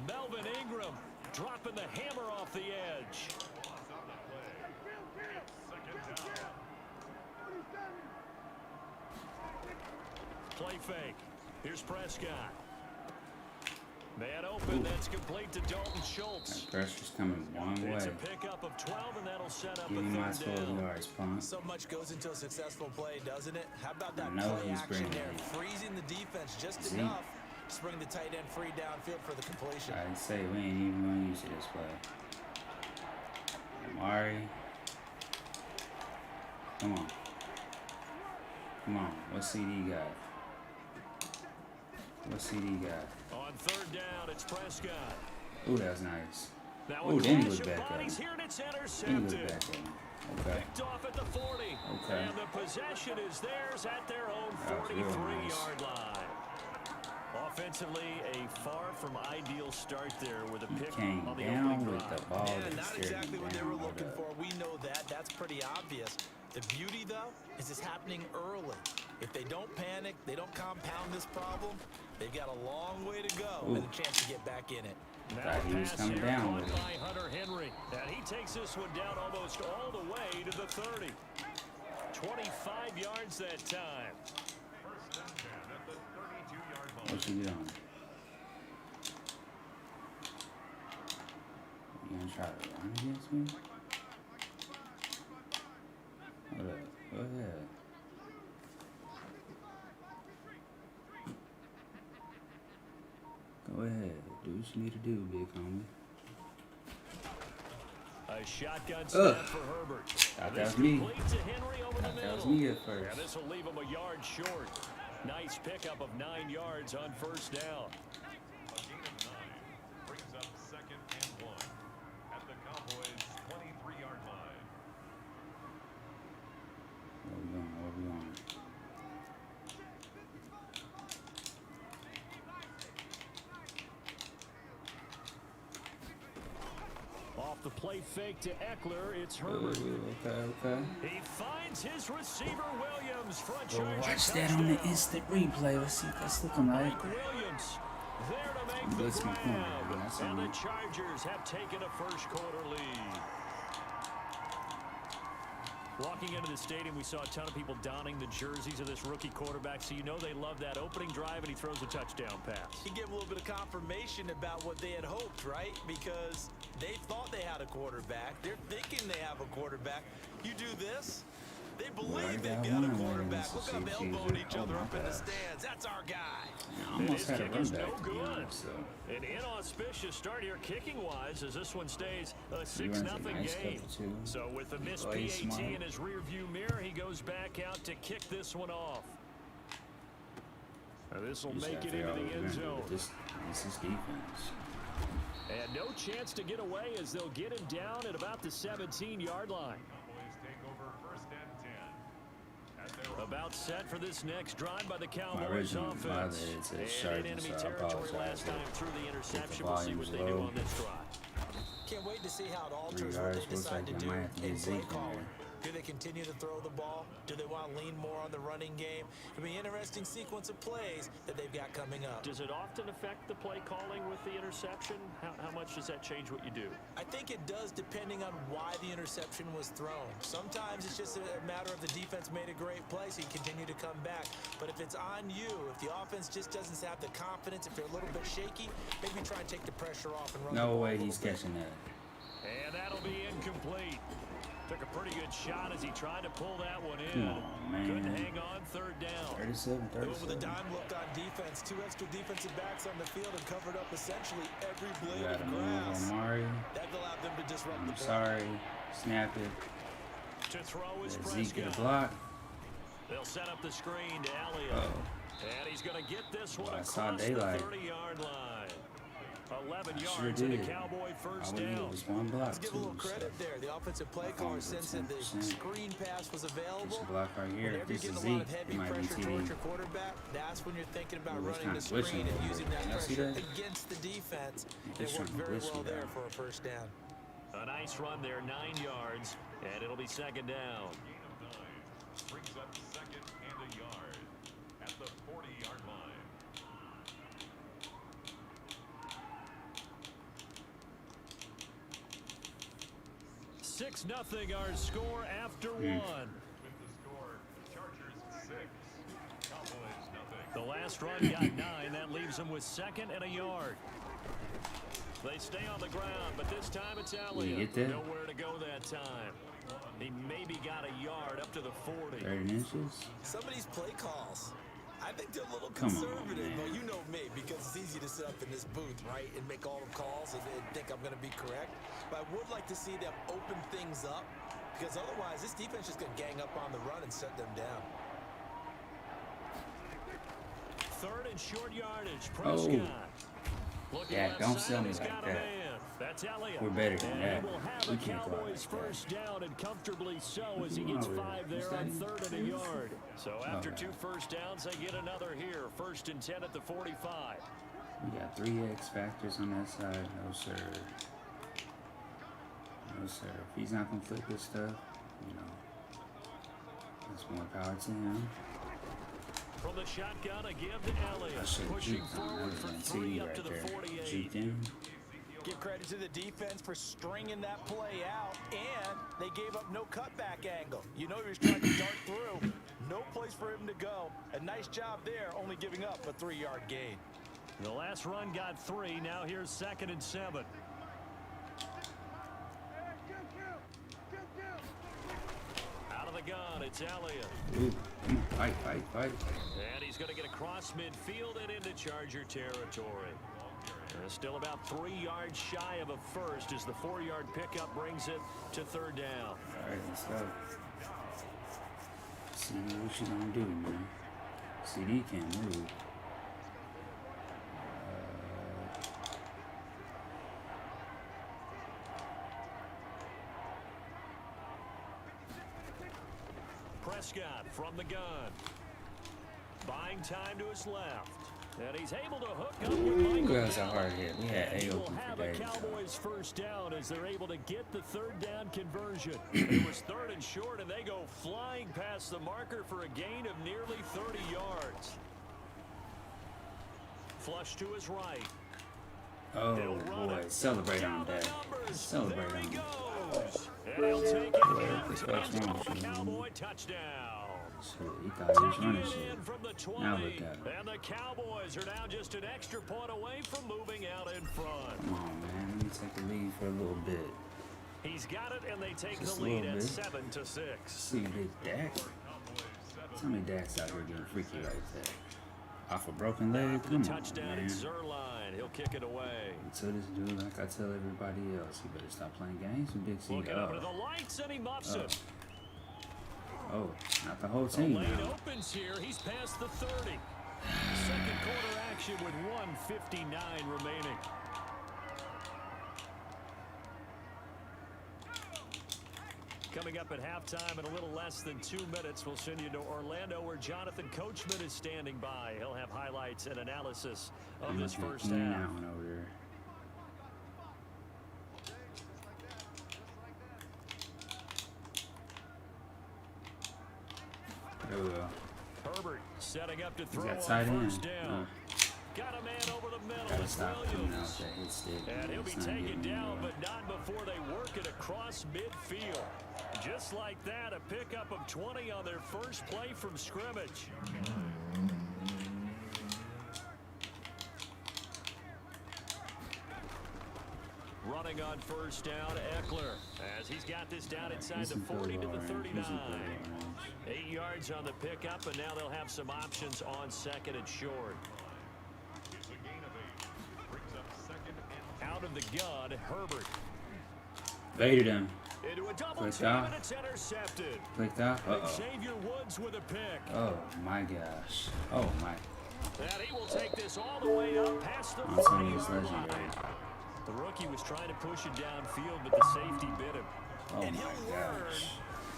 Melvin Ingram dropping the hammer off the edge. Play fake. Here's Prescott. Man open, that's complete to Dalton Schultz. That pressure's coming one way. It's a pickup of 12, and that'll set up Give a me my 3rd 12 down. yards, punk. So much goes into a successful play, doesn't it? How about that I know play he's action bringing there? it. Freezing the defense just See? enough to bring the tight end free downfield for the completion. I say we ain't even gonna use it this play. Amari. Come on. Come on. What CD got? What CD got? On 3rd down, it's Prescott. Ooh, that was nice. Now Ooh, a then he clash looked of back at bodies him. here, and it's Then he looked intercepted. back at him. Okay. Picked off at the 40. Okay. And the possession is theirs at their own That was real 43-yard line. Offensively, a far from ideal start there with a He pick came on the down opening with drive. the ball. Yeah, that not stared exactly him what they down. were Hold looking up. for. We know that. That's pretty obvious. The beauty, though, is it's happening early. If they don't panic, they don't compound this problem, they've got a long way to go and a chance to get back in it. Now Thought he a was pass coming here down caught with it. by Hunter Henry. And he takes this one down almost all the way to the 30. 25 yards that time. 1st and 10 at the 32-yard line. What you doing? You gonna try to run against me? Hold up. Go ahead. what you need to do, big homie. A shotgun snap for Herbert. Thought And that this was me. complete to Henry over the Thought that was middle. me at first. And this will leave him a yard short. Nice pickup of 9 yards on first down. A gain of 9 brings up 2nd and 1 at the Cowboys' 23-yard line. Where we going? Where we going? Off the play fake to Eckler, it's Herbert. Okay. He finds his receiver Williams for a Go Charger watch that on the touchdown. instant replay. Let's see if that's looking like. Mike Williams there to make Blitz the my corner, man. grab. That's And on the me. Chargers have taken a first quarter lead. Walking into the stadium, we saw a ton of people donning the jerseys of this rookie quarterback, so you know they love that opening drive, and he throws a touchdown pass. You give a little bit of confirmation about what they had hoped, right? Because they thought they had a quarterback. They're thinking they have a quarterback. You do this, they believe they've got a quarterback. Look how they elbowing each other up in the stands. That's our guy. I almost had a run His back. kick is no to be good. honest, so. An inauspicious start here kicking-wise as this one stays a He runs a 6-0 nice game. cover, too. So with the missed Plays PAT smart. in his rearview mirror, he goes back out to kick this one off. Now this will You just make gotta it figure into out the what we're end gonna do zone. with this is defense. And no chance to get away as they'll get him down at about the 17-yard line. Cowboys take over 1st and 10 at their own. About set for this next drive by the My Cowboys original offense. father is a And sergeant, in enemy so I territory apologize last time if through the the interception. We'll see what volume's they do low. on this drive. Can't wait to see how it 3 alters what yards they looks decide like to they do might have to in get play Zeke in calling. there. Do they continue to throw the ball? Do they want to lean more on the running game? It'll be an interesting sequence of plays that they've got coming up. Does it often affect the play calling with the interception? How much does that change what you do? I think it does depending on why the interception was thrown. Sometimes it's just a matter of the defense made a great play, so you continue to come back. But if it's on you, if the offense just doesn't have the confidence, if they're a little bit shaky, maybe try and take the pressure off and run the No ball way a he's little bit. catching that. And that'll be incomplete. Took a pretty good shot as he tried to pull that one in. Come on, man. Couldn't hang on 3rd down. 37, With a 37. dime look on defense, 2 extra defensive backs on the field and covered up essentially every We blade got of to move grass. Omari. That allowed them to disrupt the I'm play. sorry. Snap it. To throw is Let Zeke get a Prescott. block. They'll set up the screen to Elliott. Oh, And he's going to get this one I saw across the daylight. 30-yard line. 11 I yards sure and a did. Cowboy All first we needed down. was one block, Let's give a little too. credit So. there. The offensive play My caller phone's at sensed that the 10%. screen pass was This available. block right here. Whenever If you're this is getting a lot Zeke, of it heavy might be pressure TD. towards your quarterback, that's when you're thinking about Ooh, it's running the kinda glitching screen a and little using bit. that Y'all see pressure that? against the defense. And It's it worked trying to very glitch well me there down. for a first down. A nice run there, 9 yards, and it'll be 2nd down. Gain of 9 brings up 2nd and a yard at the 40-yard line. 6-0 our score after one. With the score, Chargers 6, Cowboys nothing. The last run got 9. That leaves them with 2nd and a yard. They stay on the ground, but this time it's Elliott. get that? Nowhere to go that time. He maybe got a yard up to the 40. 30 inches. Some of these play calls, I think they're a little Come on, conservative, man. but you know me, because it's easy to sit up in this booth, right, and make all the calls and think I'm going to be correct. But I would like to see them open things up, because otherwise this defense is just going to gang up on the run and shut them down. 3rd and short yardage. Oh. Prescott. Looking Yeah, left don't side, sell me he's like got a that. man. That's Elliott. We're better than and that. he will have We a can't go out Cowboys like that. first down, and comfortably so as he Come gets on, 5 there Is on that- 3rd and a yard. So after Okay. 2 first downs, they get another here. 1st and 10 at the 45. We got 3 X factors on that side. No, sir. No, sir. If he's not going to flip this stuff, you know, that's more power to him. From the shotgun, a give to I Elliott. should have Pushing juked on. That forward was for an 3 TD up right to the there. 48. Juked in. Give credit to the defense for stringing that play out, and they gave up no cutback angle. You know he was trying to dart through. No place for him to go. A nice job there, only giving up a 3-yard gain. The last run got 3. Now here's 2nd and 7. Out of the gun, it's Elliott. Ooh, come on. Fight. And he's going to get across midfield and into Charger territory. Still about 3 yards shy of a first as the 4-yard pickup brings it to third down. All right, let's go. CD, what you gonna do, man? CD can't move. Prescott from the gun. Buying time to his left. And he's able to hook up with Michael. That was a hard hit. We had A Will open have for a days. Cowboys first down as they're able to get the third down conversion. It was third and short, and they go flying past the marker for a gain of nearly 30 yards. Flush to his right. Oh They'll run boy, it. celebrate Down on the that. numbers. Celebrate There on he that. goes. And he'll take it Boy, down what's to wrong a with you? Cowboy touchdown. Shit, he thought he was Taking running it shit. in from the 20. Now look at him. And the Cowboys are now just an extra point away from moving out in front. Come on, man. Let me take the lead for a little bit. He's got it, and they take Just the a lead little at bit. 7-6. See big Dak. Tell me Dak's out here getting freaky right there. Off a broken leg? The Come on, touchdown man. in Zerline. He'll kick it away. To this dude, like I tell everybody else, he better stop playing games with Big C. Looking over to the lights, and he muffs it. Oh, not the whole The team lane now. opens here. He's past the 30. Second quarter action with 1:59 remaining. Coming up at halftime in a little less than 2 minutes, we'll send you to Orlando where Jonathan Coachman is standing by. He'll have highlights and analysis of this first That half. one over there. There we go. Herbert setting up to He's throw got on tight end. first down. Got a man over the middle. Gotta It's stop coming out Williams. that hit stick. And he'll be It's not taken getting down, anywhere. but not before they work it across midfield. Just like that, a pickup of 20 on their first play from scrimmage. Running on first down, Eckler, as he's got this down inside He's the in 40 to field the goal range. He's 39. in field goal range. 8 yards on the pickup, and now they'll have some options on second and short. It's a gain of 8. Brings up second and Out of the gun, Herbert. Baited him. Into a double Clicked team, out. and it's intercepted. Clicked out. And Uh-oh. Xavier Woods with a pick. Oh, my gosh. Oh, my. And he will take this all the way up past the I'm telling you, it's 40-yard legendary. line. The rookie was trying to push it downfield, but the safety bit him. Oh, And my he'll learn gosh.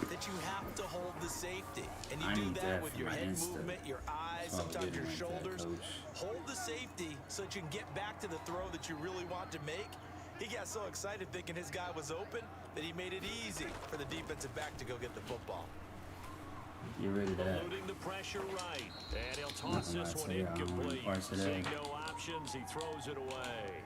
that you have to hold the safety. And I you do need that that with for your my head Insta. movement, your eyes, So I'll sometimes get your it like that, shoulders. coach. Hold the safety so that you can get back to the throw that you really want to make. He got so excited thinking his guy was open that he made it easy for the defensive back to go get the football. Get rid of that. Eluding the pressure right. And he'll toss Nothing this I one say, I don't want incomplete. parts of that. Seeing no options, he throws it away.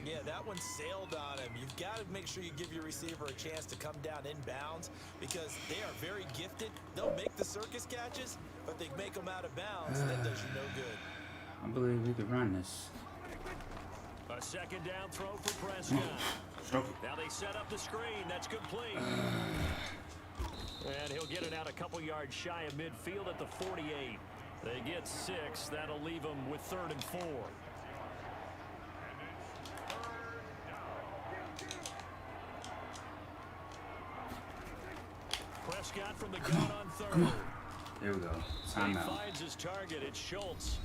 Yeah, that one sailed on him. You've got to make sure you give your receiver a chance to come down inbounds because they are very gifted. They'll make the circus catches, but they make them out of bounds. That does you no good. I believe we could run this. A second down throw for Prescott. Stroke it. Now they set up the screen. That's complete. And he'll get it out a couple yards shy of midfield at the 48. They get 6. That'll leave them with 3rd and 4. Prescott from the gun on 3rd. There we go. He Timeout. finds his target. It's Schultz.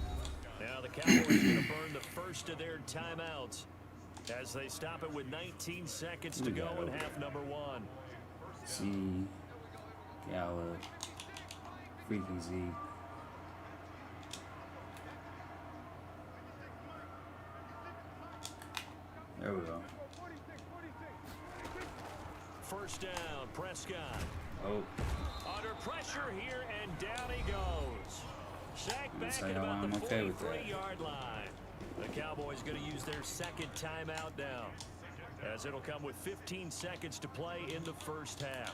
Now the Cowboys going to burn the first of their timeouts as they stop it with 19 seconds to go in half number 1. C. Gala. Freaky Z. There we go. First down, Prescott. Oh, Under pressure here, and down he goes. Sacked back say at how about I'm the okay with that. 43-yard line. The Cowboys going to use their second timeout now, as it'll come with 15 seconds to play in the first half.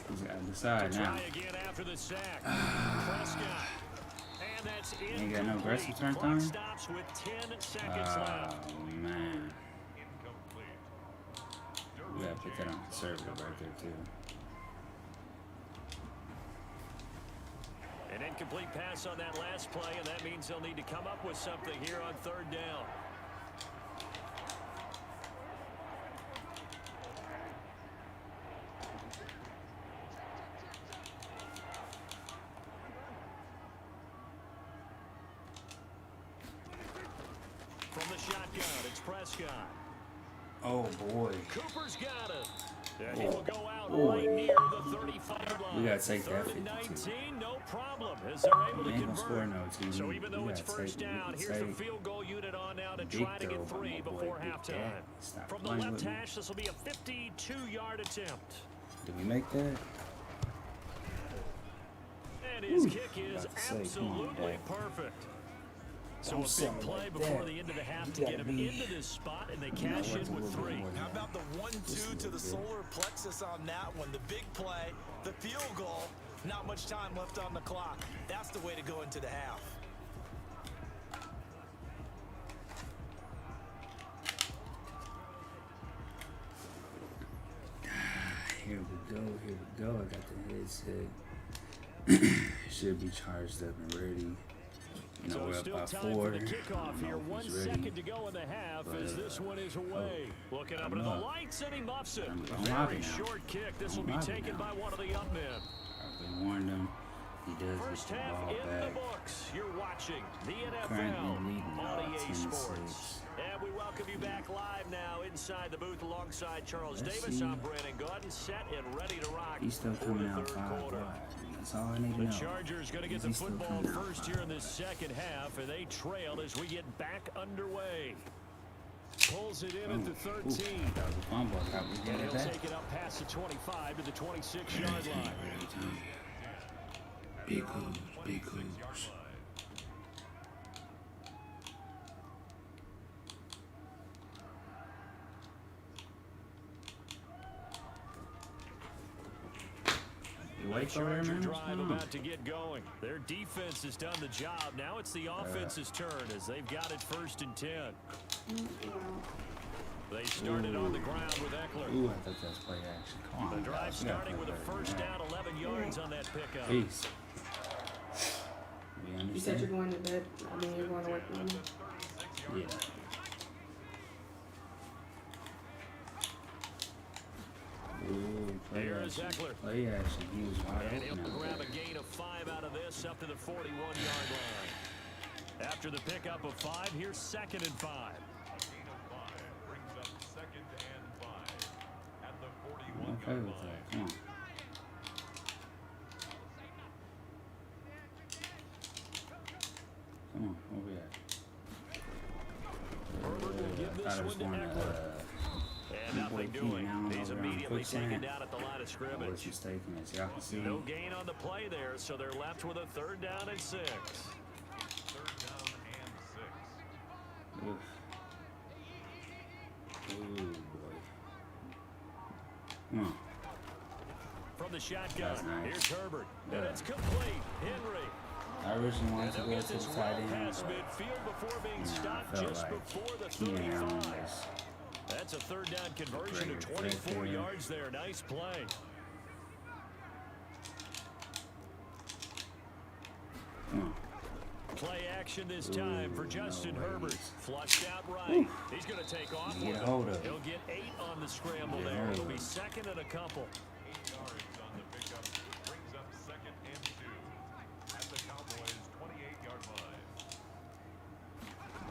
he's got to decide now. Try again after the sack. Prescott. And that's Ain't got no incomplete. aggressive turn Clock time? stops with 10 seconds left. Oh, man. incomplete. We got to put that on conservative right there, too. An An incomplete pass on that last play, and that means they'll need to come up with something here on third down. From the shotgun, it's Prescott. Oh boy. Cooper's got it. And he Oh, will go out boy. right near the 35 line. We gotta take that 3rd and 52. 19, no problem, as they're able We to ain't gonna score convert. no two. So even though We it's gotta first take what we down, can here's the take. field goal unit on now to Big try to throw get by 3 my boy, before Big halftime. Dad. Stop From the playing left with me. hash, this will be a 52-yard attempt. Did we make that? And his Ooh, kick is about to say, come on, absolutely Dad. perfect. So Don't a sell big me play like before that. the end of the half You to get gotta him be- into this spot, and they You know cash what's in a with little bit 3. more than How that. about the 1-2 to the Just a little solar plexus on that one? The big play, the field goal, not much time left on the clock. That's the way to go into the half. Here we go, here we go. I got the headset. Should be charged up and ready. You know, So we're it's up still by time 4. for the kickoff here. I 1 don't know if he's second ready. to go in the half But, as this one is away. Looking up I'm into the up. lights, and he muffs it. I'm Very mobbing now. short kick. This will I'm be mobbing taken now. by one of the up men. We warned him. He does First get the half ball in back. the books. You're watching the Currently NFL leading on now, EA 10-6. Sports. And we welcome you back live now inside the booth alongside Charles Let's Davis. see. I'm Brandon Gordon, set and ready to rock He's still for coming the out third 5 quarter. wide. That's all I need to The know. Chargers going to get Is the he still football coming out first 5? here in this second half, and they trail as we get back underway. Pulls it in at the 13. Ooh, that was a fumble. I thought we And did he'll that. take it up past the 25 to the 26-yard line. Big hoops, big hoops. You wait for him, Charger man? drive Come on. about to get going. Their defense has done the job. Now it's the offense's turn as they've got it 1st and 10. They started on the ground with Eckler. Ooh, I thought that was play action. Come on, The drive guys, we gotta starting play with a better than first that. down, 11 yards on that pickup. Peace. We You said understand? you're going to bed. I mean, you're going to work. Yeah. Ooh, play Here is action. Eckler. Play action. He was wide And he'll open out grab there. a gain of 5 out of this up to the 41-yard line. After the pickup of 5, here's 2nd and 5. Gain of 5 brings up 2nd and 5 at the I'm 41-yard okay with line. that. Come on. Come on, where we at? Herbert will give I this thought it one was to going Eckler. And nothing Keenan doing. Allen He's over on immediately quicksand. taken down at the line of I was scrimmage. mistaken, as y'all can see. No gain on the play there, so they're left with a 3rd down and 6. 3rd down and 6. Oof. Ooh, boy. Come on. From the shotgun, That's nice. here's Herbert. And Yeah. it's complete. Henry. I originally And wanted to they'll go get to this the well tight end, past but midfield before being I stopped felt just like before the Keenan Allen 35. was That's a 3rd down conversion of Great 24 there. yards there. Nice play. come on. Play action this time for Ooh, Justin no Herbert. ways. Flushed out right. He's going to take off Get with a hold it. of it. He'll get 8 on the scramble Get a there. hold It'll of be it. 2nd and a couple. 8 yards on the pickup brings up 2nd and 2 at the Cowboys' 28-yard line.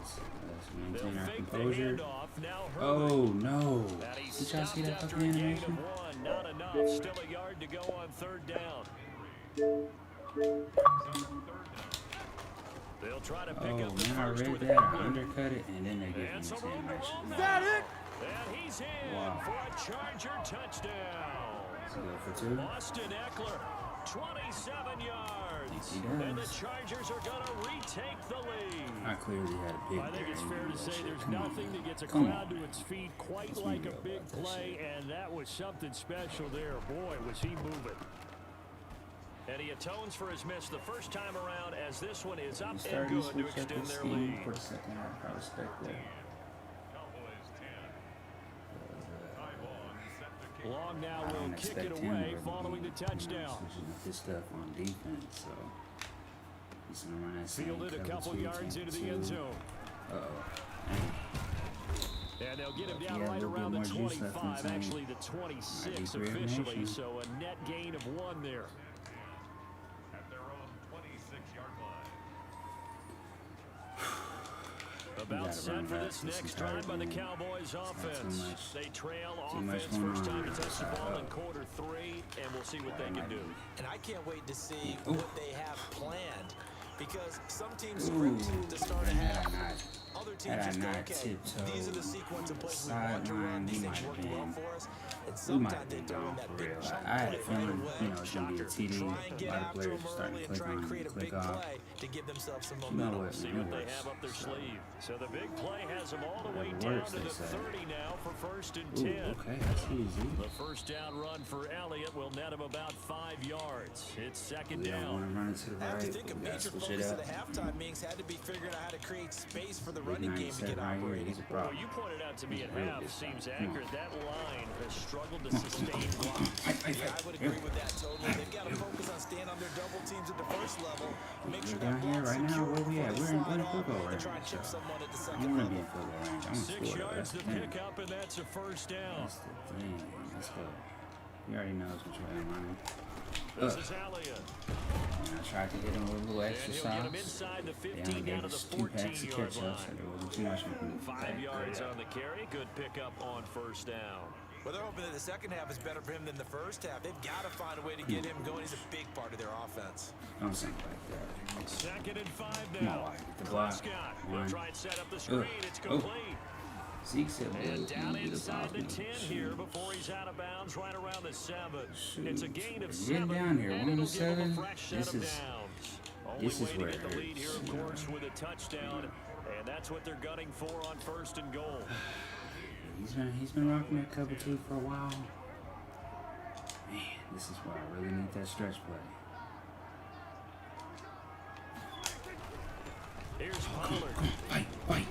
Let's They'll maintain our fake the composure. handoff. Now Herbert. Oh, no. And he's Did y'all see stopped that after fucking a gain animation? of 1. Not enough. Still a yard to go on 3rd down. They'll try to pick Oh, up the man, I first read with that. I Eckler. undercut it, and then they give me And this some room to animation. roll No. now. And he's in Wow. for a Charger touchdown. Let's go for 2. Austin Eckler, 27 yards. Yes, he And the does. Chargers are going to retake the lead. I clearly had a big I think it's there. fair to That say shit. there's Come on, nothing man. that gets a Come crowd on. to its feet quite Let's like be a real big about that play, shit. and that was something special there. Boy, was he moving. And he atones for his miss the first time around as this one is up and Starting good to to switch up extend his their scheme lead. for the second half. I respect that. Cowboys 10. Ty Vaughn set to kick. Long now I will don't kick expect it him away to following the be, touchdown. switching up his stuff on defense, so He's gonna run that same Fielded a cover couple 2, yards into the 10-2. end zone. And they'll get him If he down had a right little bit around the more juice left in 25, his tank, actually the might 26 be great officially, nation. so a net gain of 1 there. At their own 26-yard line. About set for this next drive by the Cowboys offense. They trail offense first time to touch the ball in quarter 3, and we'll see what they can do. And I can't wait to see what they have planned, because some teams script to start a half. Other teams just go, okay, these are the sequence of plays we want to run. These things work well for us. And sometimes they throw in that big chunk I had a play right feeling, away. you know, it's gonna be a TD. Try A and get lot of after players them starting early to and click try and on, create a click big off. play to give themselves some You know momentum. what? See It what they works. have up their sleeve. So the big play has them all the way It down works, to they the say. 30 now for first and Ooh, 10. okay, that's easy. The first down run for Elliott will net him about 5 yards. It's second We don't want down. to run it to the I have to right. think a We gotta major switch it focus of up. the halftime meetings had to be figuring out how to create space for the Big running game to 97 get right here. operating. He's a Well, problem. you pointed out to me at Really half good seems stuff. accurate. That line has struggled to sustain blocks. Yeah, I would agree with that totally. They've got to focus on staying on their double teams at the first level. Make sure We're that down here block's right now. secure Where we before at? they We're in slide field off goal and range. try and chip So someone at the I second don't want to be level. in field goal range. I want to 6 score. yards That's to the thing. pick up, and that's a first down. That's the thing. Let's go. He already knows which way I'm running. This is Elliott. And I tried to hit him with a little And extra he'll get him sauce. inside the They only 15 gave down to the us 2 packs of 14-yard ketchup, so line. there wasn't too much we can 5 yards on the carry. Good pickup on first down. Well, they're hoping that the second half is better for him than the first half. They've got to find a way to get him going. He's a big part of their offense. Don't think like that. Second and 5 Come now. on, get the block. Prescott will One. try and set up the screen. It's complete. Zeke said, And "Look, down you get inside above the me." 10 here before he's out of bounds, right around the 7. It's a gain of Get 7, down here, and 1 it'll to give him 7. a fresh set This of is downs. Only this is way to where it get the lead here, hurts, of you know. course, with a touchdown, and that's what they're gunning for on first and goal. He's been rocking that cover 2 for a while. Man, this is where I really need that stretch play. Here's Pollard. Fight.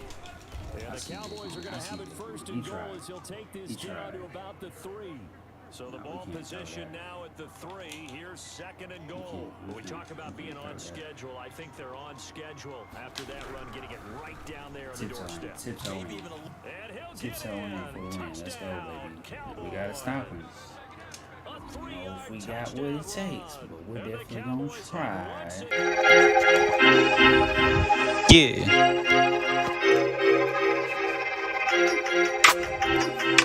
And the Cowboys are going to have it first and goal as he'll take this down to about the 3. So the ball position now at the 3. Here's second and goal. When we talk about being on schedule, I think they're on schedule after that run, getting it right down there on the doorstep. Tiptoe in. And he'll get Tiptoe in for the win. Let's go, baby. We gotta stop him. I don't know if we got what it takes, but we're definitely gonna try. Yeah.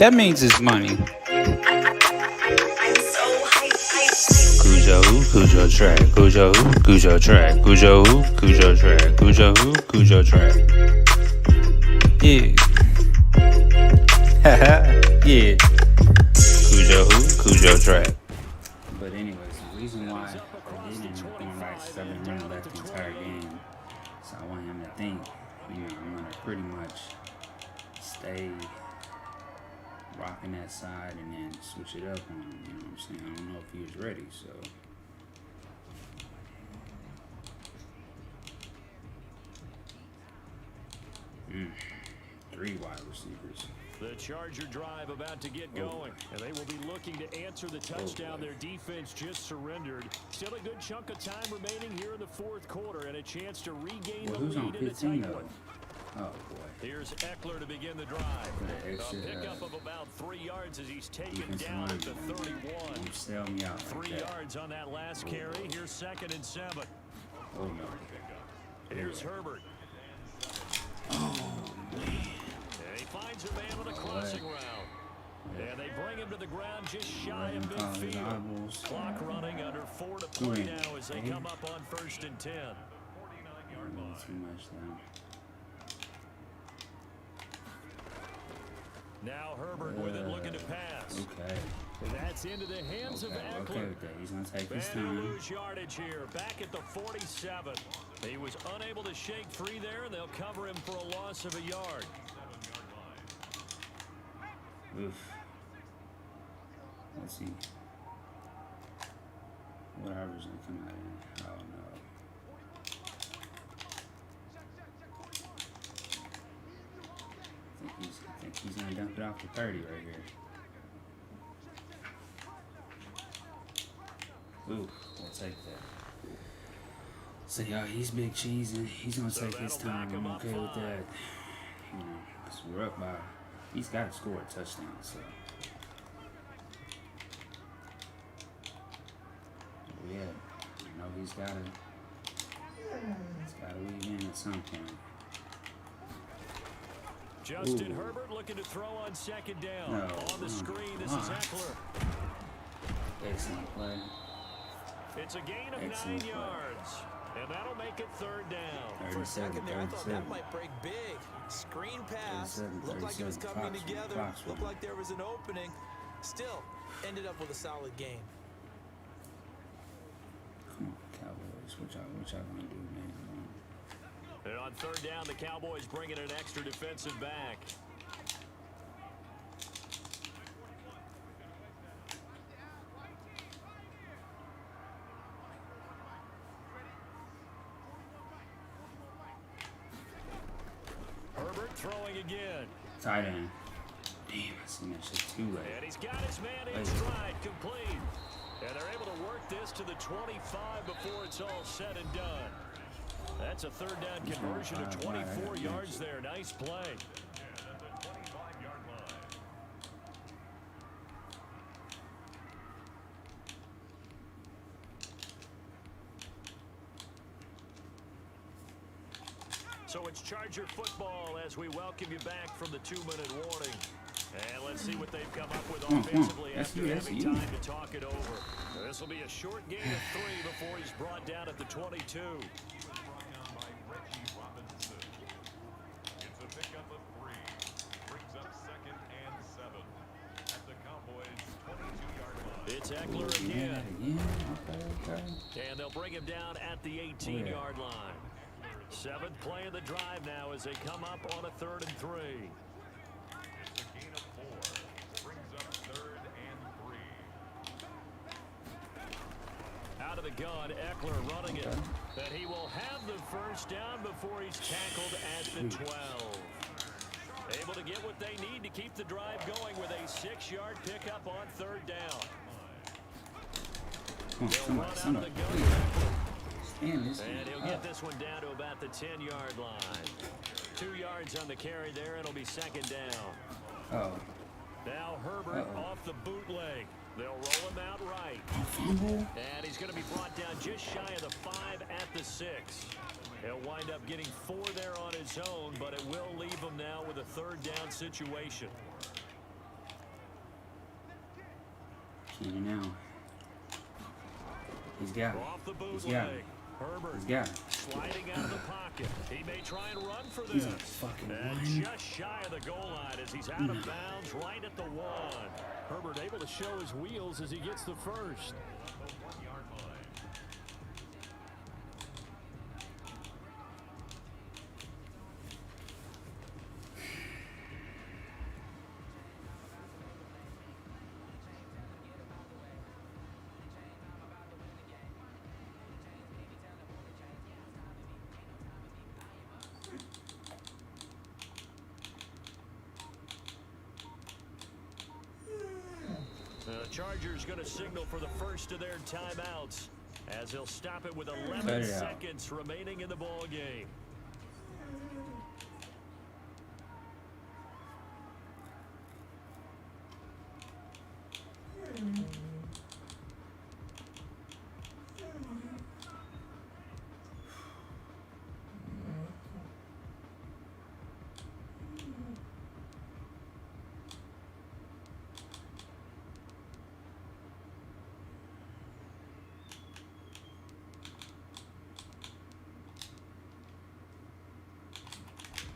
That means it's money. Cujo track, Cujo track, Cujo track, Cujo track. Yeah. Yeah. Cujo track. But anyways, the reason why I didn't going right 7 running back the entire game, so I want him to think, you know, I'm gonna pretty much stay rocking that side and then switch it up on him, you know what I'm saying? I don't know if he was ready, so. Three wide receivers. The Charger drive about to get going, and they will be looking to answer the touchdown their defense just surrendered. Still a good chunk of time remaining here in the fourth quarter, and a chance to regain the Who's on lead in a 15 tight though? one. Oh boy. Here's Eckler to begin the drive. For the extra, A pickup of about 3 yards as he's taken defensive down at the line. 31. Don't sell me out 3 like that. yards on that last carry. Here's second and 7. Oh no. Here's Herbert. Oh man. And he finds a man on a crossing route. And they bring him to the ground just shy of midfield. Clock running under 4 to play now as they come up on first and 10. Too much now. Now Herbert with it looking to pass. Okay. And that's into the hands of Okay Eckler. with that. He's gonna take his And he'll time. lose yardage here, back at the 47. He was unable to shake free there, and they'll cover him for a loss of a yard. Oof. Let's see. What average they come out in? Oh no. I think he's gonna dump it off the 30 right here. Oof, we'll take that. So y'all, he's big cheese and he's gonna So take his that'll back time. him I'm up okay with 5. that. You know, 'cause we're up by. He's got to score a touchdown. So yeah, you know he's gotta weave in at some point. Justin Ooh. Herbert looking to throw on 2nd down. No. On the screen, this is Eckler. Excellent play. It's a gain of Excellent 9 play. yards. And that'll make it 3rd down. For a second there, I thought that 37. might break big. Screen pass. 37, Looked like it was 37. coming Clock's together. running. Looked like there was an opening. Still, ended up with a solid gain. Come on, Cowboys. What y'all gonna do, man? And on 3rd down, the Cowboys bringing an extra defensive back. Herbert throwing again. Tight end. Damn, I seen that shit too late. And he's got his man in stride, complete. And they're able to work this to the 25 before it's all said and done. That's a 3rd down conversion of 24 yards there. Nice play. Yeah, at the 25-yard line. So it's Charger football as we welcome you back from the 2-minute warning. And let's see what they've come up with offensively That's after you, that's having you. time to talk it over. This will be a short gain of 3 before he's brought down at the 22. Brought down by Reggie Robinson. It's a pickup of 3. Brings up 2nd and 7 at the Cowboys' 22-yard line. It's Eckler Yeah, again. okay. And they'll bring him down at the 18-yard line. 7th play of the drive now as they come up on a 3rd and 3. It's a gain of 4. Brings up 3rd and 3. Out of the gun, Eckler running it. And he will have the 1st down before he's tackled at the 12. Able to get what they need to keep the drive going with a 6-yard pickup on 3rd down. Come on, Run out of somebody. the gun. Eckler. Damn, this And he'll one. get this one down to about the 10-yard line. 2 yards on the carry there. It'll be 2nd down. Oh, Now Herbert off the bootleg. They'll roll him out right. fumble. And he's going to be brought down just shy of the 5 at the 6. He'll wind up getting 4 there on his own, but it will leave him now with a 3rd down situation. Kenny now. He's got it. Off the He's got bootleg. it. Herbert He's got it. sliding out of the pocket. He may try and run for He's this. on fucking And 1. just shy of the goal line as he's out of bounds right at the 1. Herbert able to show his wheels as he gets the 1st. The 1-yard line. The Chargers going to signal for the first of their timeouts as they'll stop it with 11 Cut it out. seconds remaining in the ball game.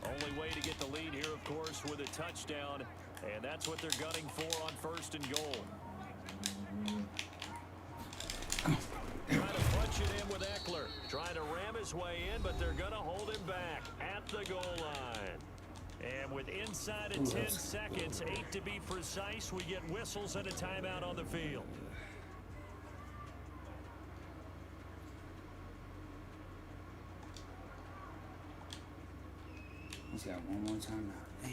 Only way to get the lead here, of course, with a touchdown, and that's what they're gunning for on 1st and goal. Trying to punch it in with Eckler. Trying to ram his way in, but they're going to hold him back at the goal line. And with inside of 10 seconds, 8 to be precise, we get whistles and a timeout on the field. He's got one more time now. Damn.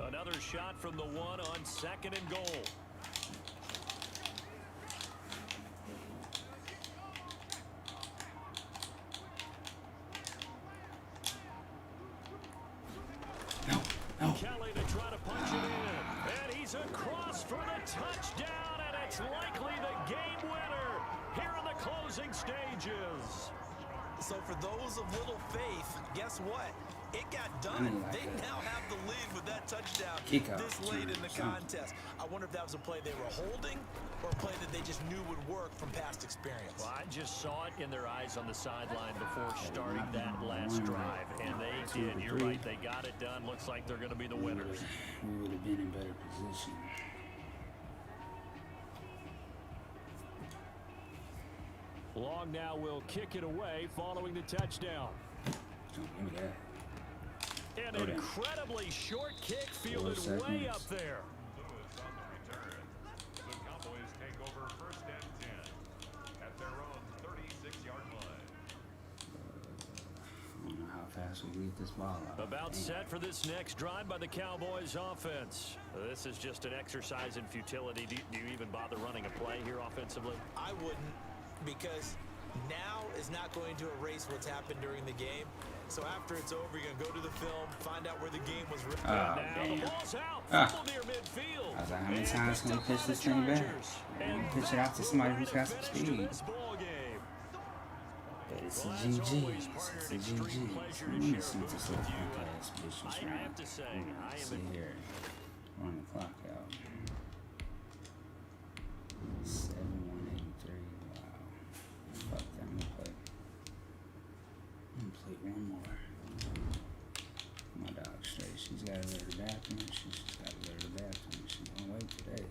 Another shot from the one on 2nd and goal. Kelly to try to punch it in. And he's across for the touchdown, and it's likely the game winner here in the closing stages. So for those of little faith, guess what? It got done. They now have the lead with that touchdown this late in the contest. I wonder if that was a play they were holding or a play that they just knew would work from past experience. Well, I just saw it in their eyes on the sideline before starting that last drive, and they did. You're right. They got it done. Looks like they're going to be the winners. We would have been in better position. Long now will kick it away following the touchdown. Give me that. An incredibly short kick fielded way up there. Lewis on the return. The Cowboys take over 1st and 10 at their own 36-yard line. I don't know how fast we leave this ball out. About set for this next drive by the Cowboys offense. This is just an exercise in futility. Do you even bother running a play here offensively? I wouldn't, because now is not going to erase what's happened during the game. So after it's over, you're going to go to the film, find out where the game was written. Oh, The damn. ball's out. Fumble near midfield. I was like, how many times can we pitch this thing back? And pitch it out to somebody who's got some speed. But it's a GG. It's a GG. Let me see what this little punk ass bitch was I have to say, I am sit here. Run the clock out. 7-1-83. Wow. Fuck that. I'm gonna play one more. My dog straight. She's gotta go to the bathroom. She's just gotta go to the bathroom. She's gonna wait today.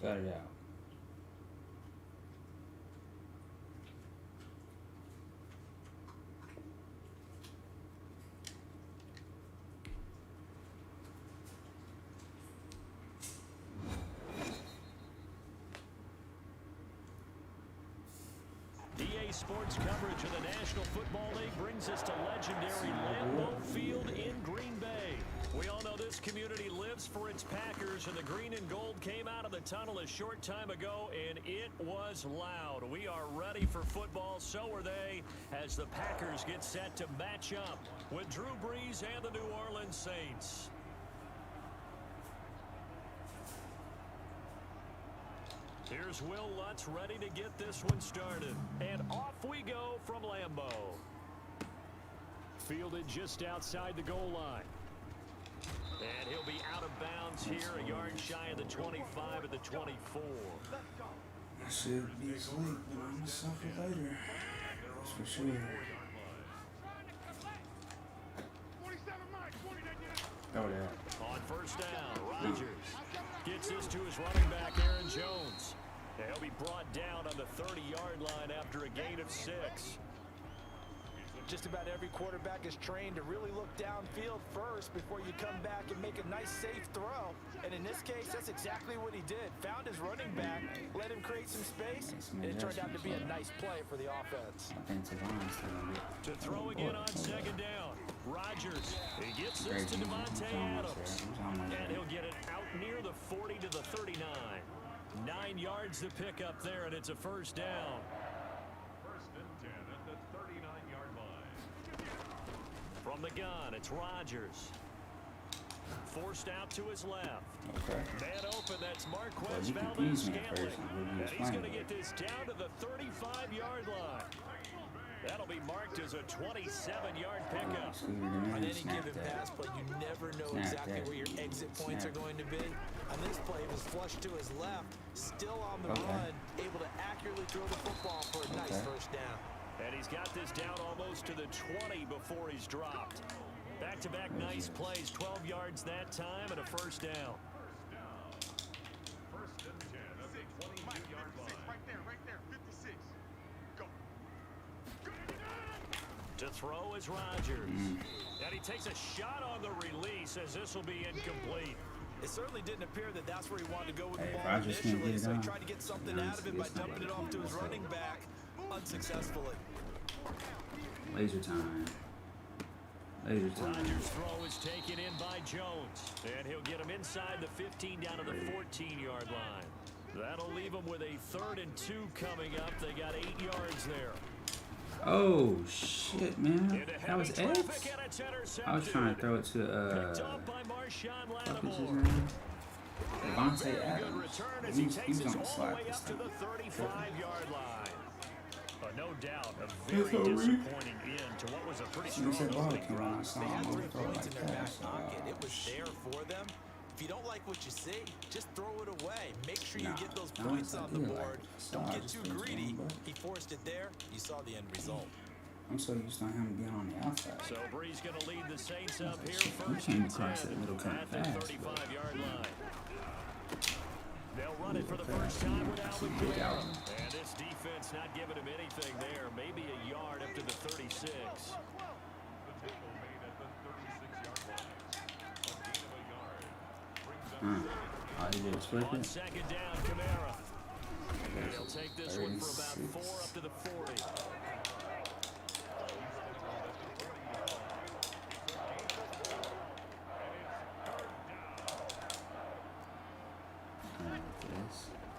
Cut it out. EA Sports coverage of the National Football League brings us to legendary Lambeau Field in Green Bay. We all know this community lives for its Packers, and the green and gold came out of the tunnel a short time ago, and it was loud. We are ready for football, so are they, as the Packers get set to match up with Drew Brees and the New Orleans Saints. Here's Will Lutz ready to get this one started. And off we go from Lambeau. Fielded just outside the goal line. And he'll be out of bounds here, a yard shy of the 25 at the 24. I should be asleep, but I'm gonna suffer later. That's for sure. Oh, yeah. On first down, Rodgers gets this to his running back, Aaron Jones. He'll be brought down on the 30-yard line after a gain of 6. Just about every quarterback is trained to really look downfield first before you come back and make a nice, safe throw. And in this case, that's exactly what he did. Found his running back, let him create some space, and it turned out to be a nice play for the offense. To throw again on second down, Rodgers. He gets this to Devontae Adams. And he'll get it out near the 40 to the 39. 9 yards to pick up there, and it's a first down. 1st and 10 at the 39-yard line. From the gun, it's Rodgers. Forced out to his left. Okay. Man open, that's Marquez Well, you can Valdez ease me at Scantling. first and we'll And be he's going to fine. get this down to the 35-yard line. That'll be marked as a 27-yard pickup. On any given pass play, you never know exactly where your exit points are going to be. On this play, it was flushed to his left, still on the run, able to accurately throw the football for a nice first down. And he's got this down almost to the 20 before he's dropped. Back-to-back nice plays, 12 yards that time, and a first down. 1st and 10 at the 22-yard line. Right there, 56. To throw is Rodgers. And he takes a shot on the release as this will be incomplete. It certainly didn't appear that that's where he wanted to go with the ball Rodgers can't initially, get it so he on. tried to get something out of it by dumping it off to his running back unsuccessfully. Laser time. Laser time. Rodgers' throw is taken in by Jones, and he'll get him inside the 15 down to the 14-yard line. That'll leave him with a 3rd and 2 coming up. They got 8 yards there. Oh shit, man! That was X. I was trying to throw it to what is his name? Devontae Adams. He's gonna slide this time. 35-yard line. No doubt, a very disappointing end to what was a pretty strong opening drive. They had 3 points in their back pocket. It was there for them. If you don't like what you see, just throw it away. Make sure you get those points on the board. Don't get too greedy. He forced it there. You saw the end result. I'm so used to him being on the outside. So Bree's going to lead the Saints up here You first came and 10 across that middle kind of at the fast. 35-yard line. They'll run it for the first time with Alvin Kamara. And this defense not giving him anything there. Maybe a yard up to the 36. The tackle made at the 36-yard line. A gain of a yard. Brings up All he did was flip On it. 2nd down, Kamara. And he'll take this one for about 4 up to the 40.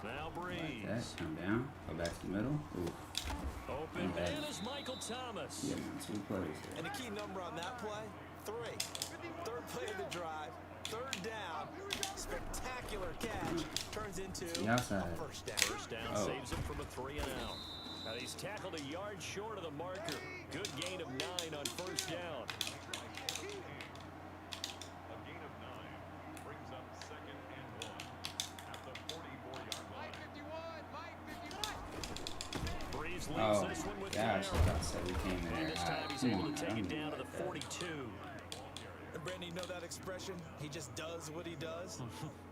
Now Breeze. That come down. Go back to the middle. Ooh. Open man is Michael Thomas. Yeah, man, 2 plays there. And the key number on that play, 3. 3rd play of the drive, 3rd down, spectacular catch, turns into The outside. a first down. First down saves him from a 3 and out. And he's tackled a yard short of the marker. Good gain of 9 on 1st down. a gain of 9. Brings up 2nd and 1 at the 44-yard line. 51. Breeze leads Oh this one my with gosh, I Kamara. thought so. We came in And there this high. time he's Come able on, to take man. it down to the 42. And Brandon, you know that expression? He just does what he does?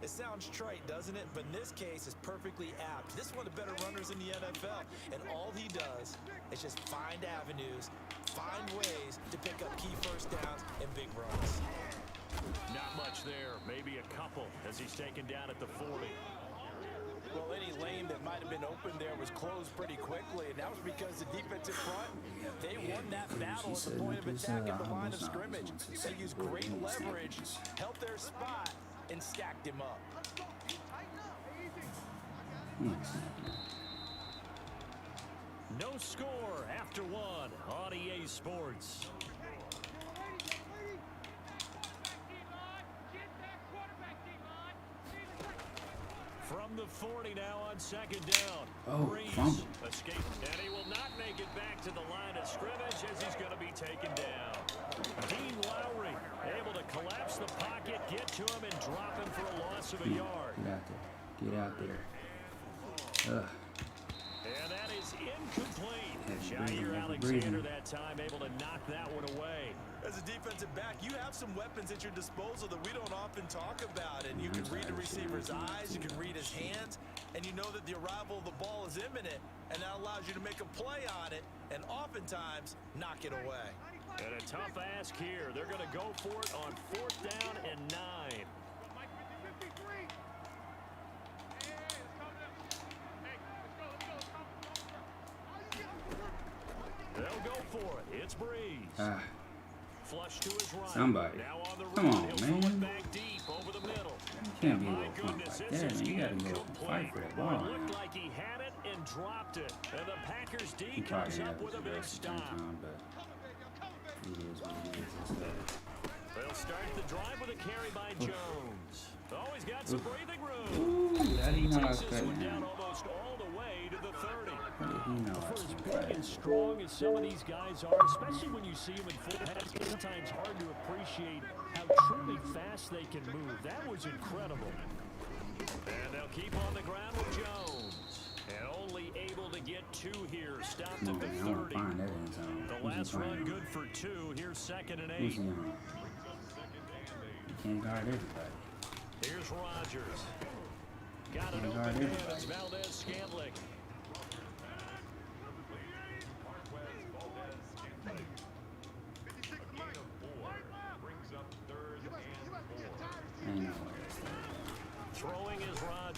It sounds trite, doesn't it? But in this case, it's perfectly apt. This is one of the better runners in the NFL. And all he does is just find avenues, find ways to pick up key first downs and big runs. Not much there. Maybe a couple as he's taken down at the 40. Well, any lane that might have been open there was closed pretty quickly, and that was because the defensive front, they won that battle at the point of attack at the line of scrimmage. They used great leverage, held their spot, and stacked him up. No score after 1 on EA Sports. From the 40 now on 2nd down. Oh, Breeze fumble. escapes, and he will not make it back to the line of scrimmage as he's going to be taken down. Dean Lowry able to collapse the pocket, get to him, and drop him for a loss of a yard. Get out there. Get out there. Ugh. And that is incomplete. Heavy Jair breathing, Alexander that time able to knock that one away. As a defensive back, you have some weapons at your disposal that we don't often talk about. And you can read the receiver's eyes, you can read his hands, and you know that the arrival of the ball is imminent, and that allows you to make a play on it, and oftentimes knock it away. And a tough ask here. They're going to go for it on 4th down and 9. They'll go for it. It's Breeze. Flush to his right. Somebody. Now on the Come run. on, He'll throw man. it back deep over the middle. You can't be My able to pump goodness, like this that, is man. You gotta go incomplete. fight for that Well, ball, it looked man. like he had it and dropped it. And the Packers D He probably comes didn't up have with a his big best return stop. time, but it is what it is. It's better. They'll start the drive with a carry by Jones. Oh, he's got some breathing room. Ooh, how do you know I was Takes this cutting one down him? almost all the way to the 30. How did he know I For was as cutting big and him? strong as some of these guys are, especially when you see them in full head, it's sometimes hard to appreciate how truly fast they can move. That was incredible. And they'll keep on the ground with Jones. And only able to get 2 here. Stopped Come at on, the man. I want 30. to find that in zone. The Who's he last run playing? good for 2. Here's 2nd and 8. Who's he on? You can't guard everybody. Here's Rodgers. Got an Can't guard open man. everybody. It's Valdez-Scantling.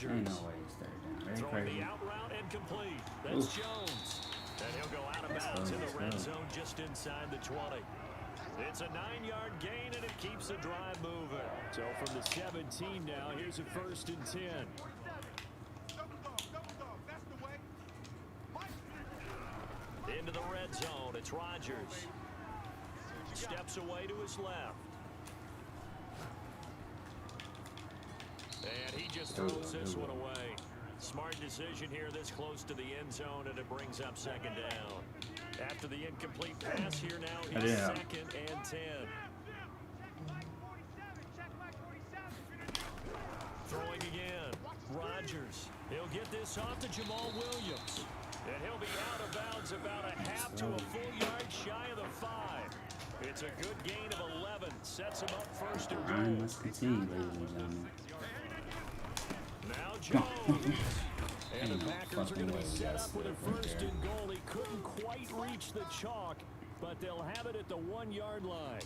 Ain't no way it's third down. They Throwing crazy. the out route and complete. That's Oof. Jones. And he'll go out of bounds in the red zone just inside the 20. It's a 9-yard gain, and it keeps the drive moving. So from the 17 now, here's a 1st and 10. That's the way. Into the red zone, it's Rodgers. Steps away to his left. And he just throws this one away. Smart decision here this close to the end zone, and it brings up 2nd down. After the incomplete pass here now, he's 2nd and 10. Throwing again. Rodgers. He'll get this off to Jamal Williams. And he'll be out of bounds about a half to a full yard shy of the 5. It's a good gain of 11. Sets him up 1st and Grind goal. must continue, ladies and gentlemen. Now Jones. And Ain't the no Packers are fucking going to way be we set got up with a split right 1st there. and goal. He couldn't quite reach the chalk, but they'll have it at the 1-yard line.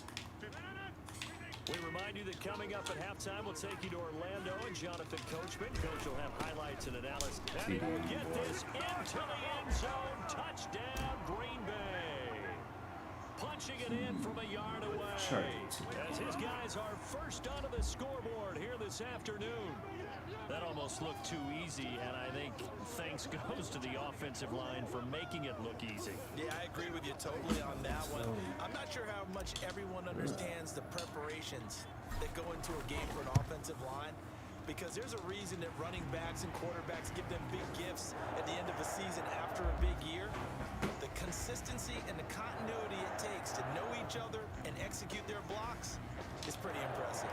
We remind you that coming up at halftime, we'll take you to Orlando and Jonathan Coachman. Coach will have highlights and analysis. And he will get this into the end zone. Touchdown, Green Bay. Punching it in from a yard away. As his guys are first onto the scoreboard here this afternoon. That almost looked too easy, and I think thanks goes to the offensive line for making it look easy. Yeah, I agree with you totally on that one. I'm not sure how much everyone understands the preparations that go into a game for an offensive line, because there's a reason that running backs and quarterbacks give them big gifts at the end of a season after a big year. The consistency and the continuity it takes to know each other and execute their blocks is pretty impressive.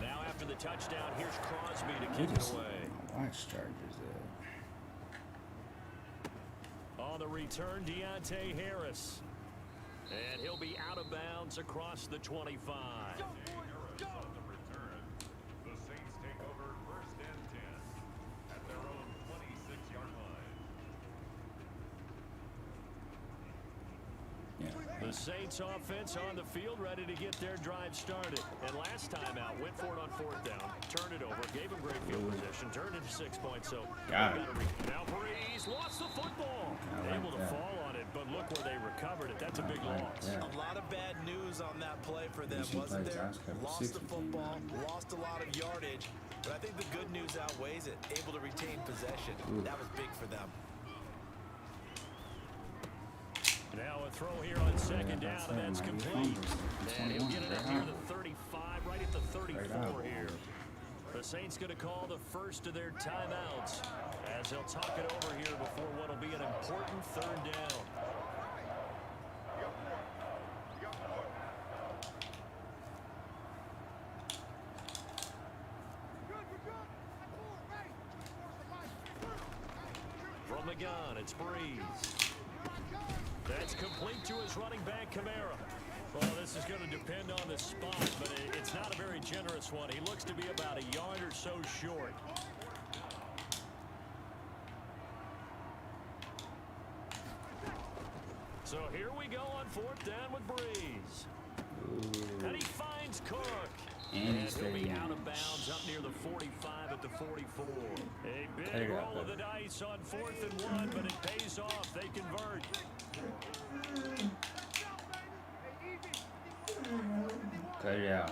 Now after the touchdown, here's Crosby to We kick it just away. watch Chargers. On the return, Deontay Harris. And he'll be out of bounds across the 25. On the return, the Saints take over 1st and 10 at their own 26-yard line. Yeah. The Saints offense on the field, ready to get their drive started. And last time out, went for it on 4th down, turned it over, gave him great field position, turned it to 6 points. So Got it. now Breeze lost the football. I like Able to that. fall on it, but look where they recovered it. That's a big like loss. that. A lot of bad news on that play for them, should wasn't play there? Josh Cover Lost 60 the football, game. lost a lot of yardage, but I think the good news outweighs it. Able to retain possession. That was big for them. Now a throw here on 2nd down, and that's complete. And he'll get it up near the 35, right at the 34 here. The Saints going to call the first of their timeouts as they'll talk it over here before what will be an important 3rd down. From the gun, it's Breeze. That's complete to his running back, Kamara. Well, this is going to depend on the spot, but it's not a very generous one. He looks to be about a yard or so short. So here we go on 4th down with Breeze. And he finds Cook. And he'll be out of bounds up near the 45 at the 44. A big roll of the dice on 4th and 1, but it pays off. They convert. Cut it out.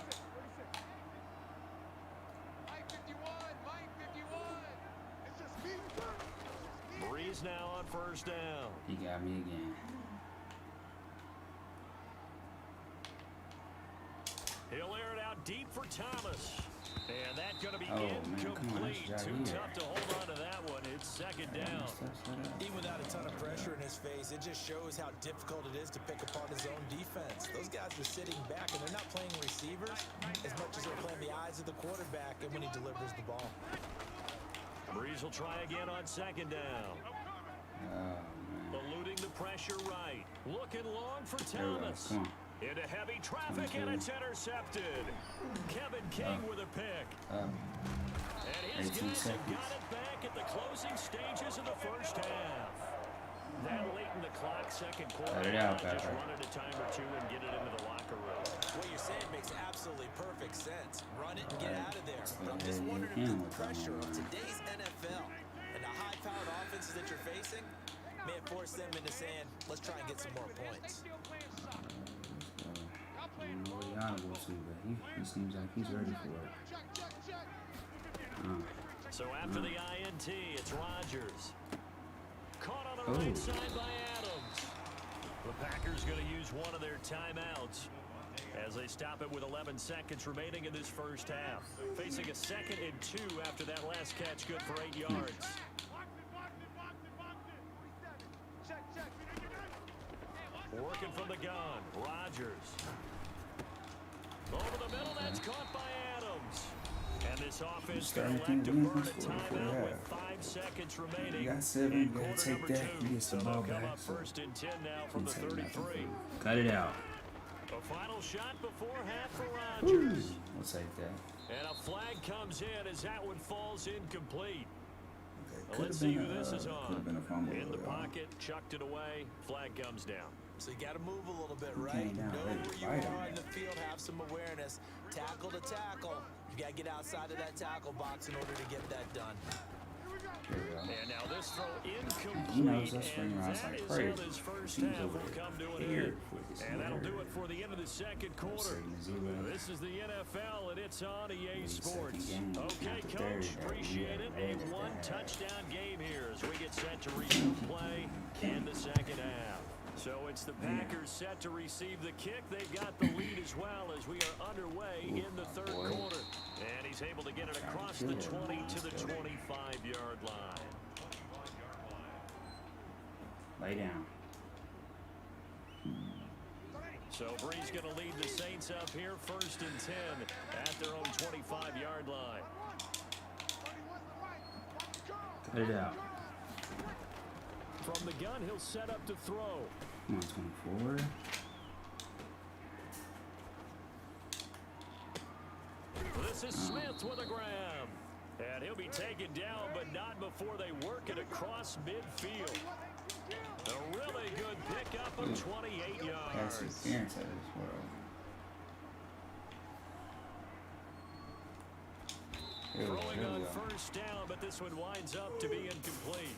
Breeze now on 1st down. He got me again. He'll air it out deep for Thomas. And that's going to be Oh, man, come on, incomplete. that's Too Jair. tough to hold on to that one. It's 2nd down. Even without a ton of pressure in his face, it just shows how difficult it is to pick apart his own defense. Those guys are sitting back, and they're not playing receivers as much as they're playing the eyes of the quarterback and when he delivers the ball. Breeze will try again on 2nd down. Oh, man. Eluding the pressure right. Looking long for There we go. Thomas. Come on. Into heavy traffic, and it's intercepted. Kevin King with a pick. And his 18 guys have seconds. got it back at the closing stages of the 1st half. That late in the clock, 2nd quarter, Cut it out, just Pepper. run it a time or two and get it into the locker room. What you're saying makes absolutely perfect sense. Run it and get out of there. But I'm just Yeah, wondering yeah, if yeah. the pressure of today's NFL and the high-powered offenses that you're facing may have forced them into saying, let's try and get some more points. I don't know what he honorable to, but he seems like he's ready for it. So after the INT, it's Rodgers. Caught on the right side by Adams. The Packers going to use one of their timeouts as they stop it with 11 seconds remaining in this first half. Facing a 2nd and 2 after that last catch, good for 8 yards. Working from the gun, Rodgers. Over the middle, that's caught by Adams. And this offense going to elect to burn a timeout with 5 seconds remaining. You got 7, in you gotta quarter take number that. 2. You get So some they'll ball come back. up So 1st and 10 now from the 33. cut it out. A final shot before half for Woo. Rodgers. We'll take that. And a flag comes in as that one falls incomplete. Okay, Well, let's see who this is could on. have been a fumble. In the pocket, chucked it away, flag comes down. So you got to move a little bit, He right? came down Know ready where to you fight him. are in the field, have some awareness. Tackle to tackle. You got to get outside of that tackle box in order to get that done. There we go. And now this throw incomplete, He knows us and ring arounds that like is crazy. how this first He's half over will come to an here end. with his And that'll do hair. it for the end of the second quarter. This is the NFL, and it's on EA Sports. Okay, Coach, appreciate it. A one-touchdown game here as we get set to resume play in the second half. So it's the Packers set to receive the kick. They've got the lead as well as we are underway in the third quarter. And he's able to get it across the 20 to the 25-yard line. Lay down. So Bree's going to lead the Saints up here 1st and 10 at their own 25-yard line. Cut it out. From the gun, he'll set up to throw. Come on, 24. This is Smith with a grab. And he'll be taken down, but not before they work it across midfield. A really good pickup of 28 Pass yards. interference out of this world. Throwing on first down, but this one winds up to be incomplete.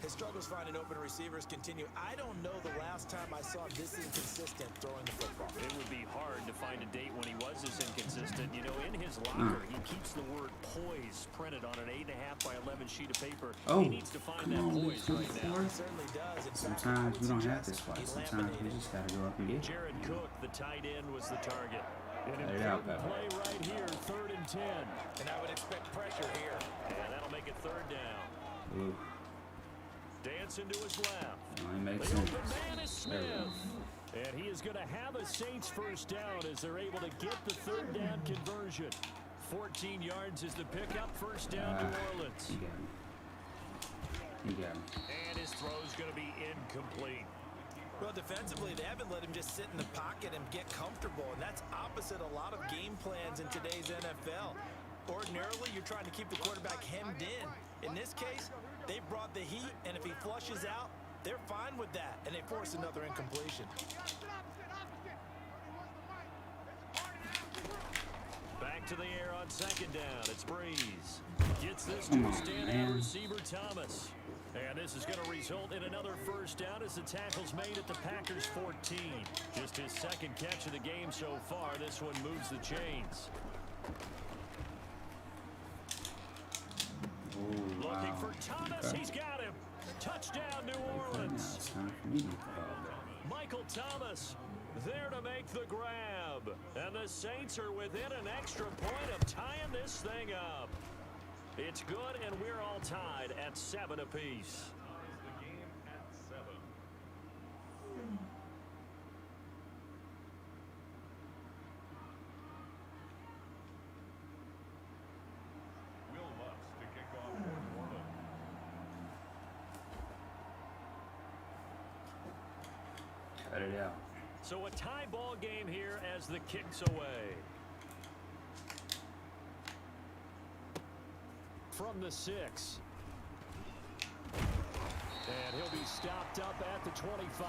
His struggles finding open receivers continue. I don't know the last time I saw this inconsistent throwing the football. It would be hard to find a date when he was this inconsistent. You know, in his locker, he keeps the word poise printed on an 8.5 by 11 sheet of paper. Oh, He needs to find come that on, poise right now. He certainly does. In fact, I Sometimes would we don't have suggest this fight. he Sometimes we laminated. just gotta go up and get it. Jared Cook, the tight end, was the target. An Cut it out, important pal. play right here, 3rd and 10. And I would expect pressure here. And that'll make it 3rd down. Ooh, Dancing to his left. only makes The sense. open man is There we Smith. go. And he is going to have a Saints first down as they're able to get the 3rd down conversion. 14 yards is the pickup, first down New Orleans. You got me. You got me. And his throw's going to be incomplete. Well, defensively, they haven't let him just sit in the pocket and get comfortable, and that's opposite a lot of game plans in today's NFL. Ordinarily, you're trying to keep the quarterback hemmed in. In this case, they brought the heat, and if he flushes out, they're fine with that, and they force another incompletion. Back to the air on 2nd down. It's Breeze. Gets this to Come a on, standout man. receiver, Thomas. And this is going to result in another first down as the tackle's made at the Packers' 14. Just his 2nd catch of the game so far. This one moves the chains. Oh, Looking wow. for Thomas. Okay. He's got him. Touchdown, New Now Orleans. it's time for me to get the ball back. Michael Thomas there to make the grab. And the Saints are within an extra point of tying this thing up. It's good, and we're all tied at 7 apiece. The game at 7. Will Lutz to kick off for New Orleans. Cut it out. So a tie ball game here as the kick's away. From the 6. And he'll be stopped up at the 25.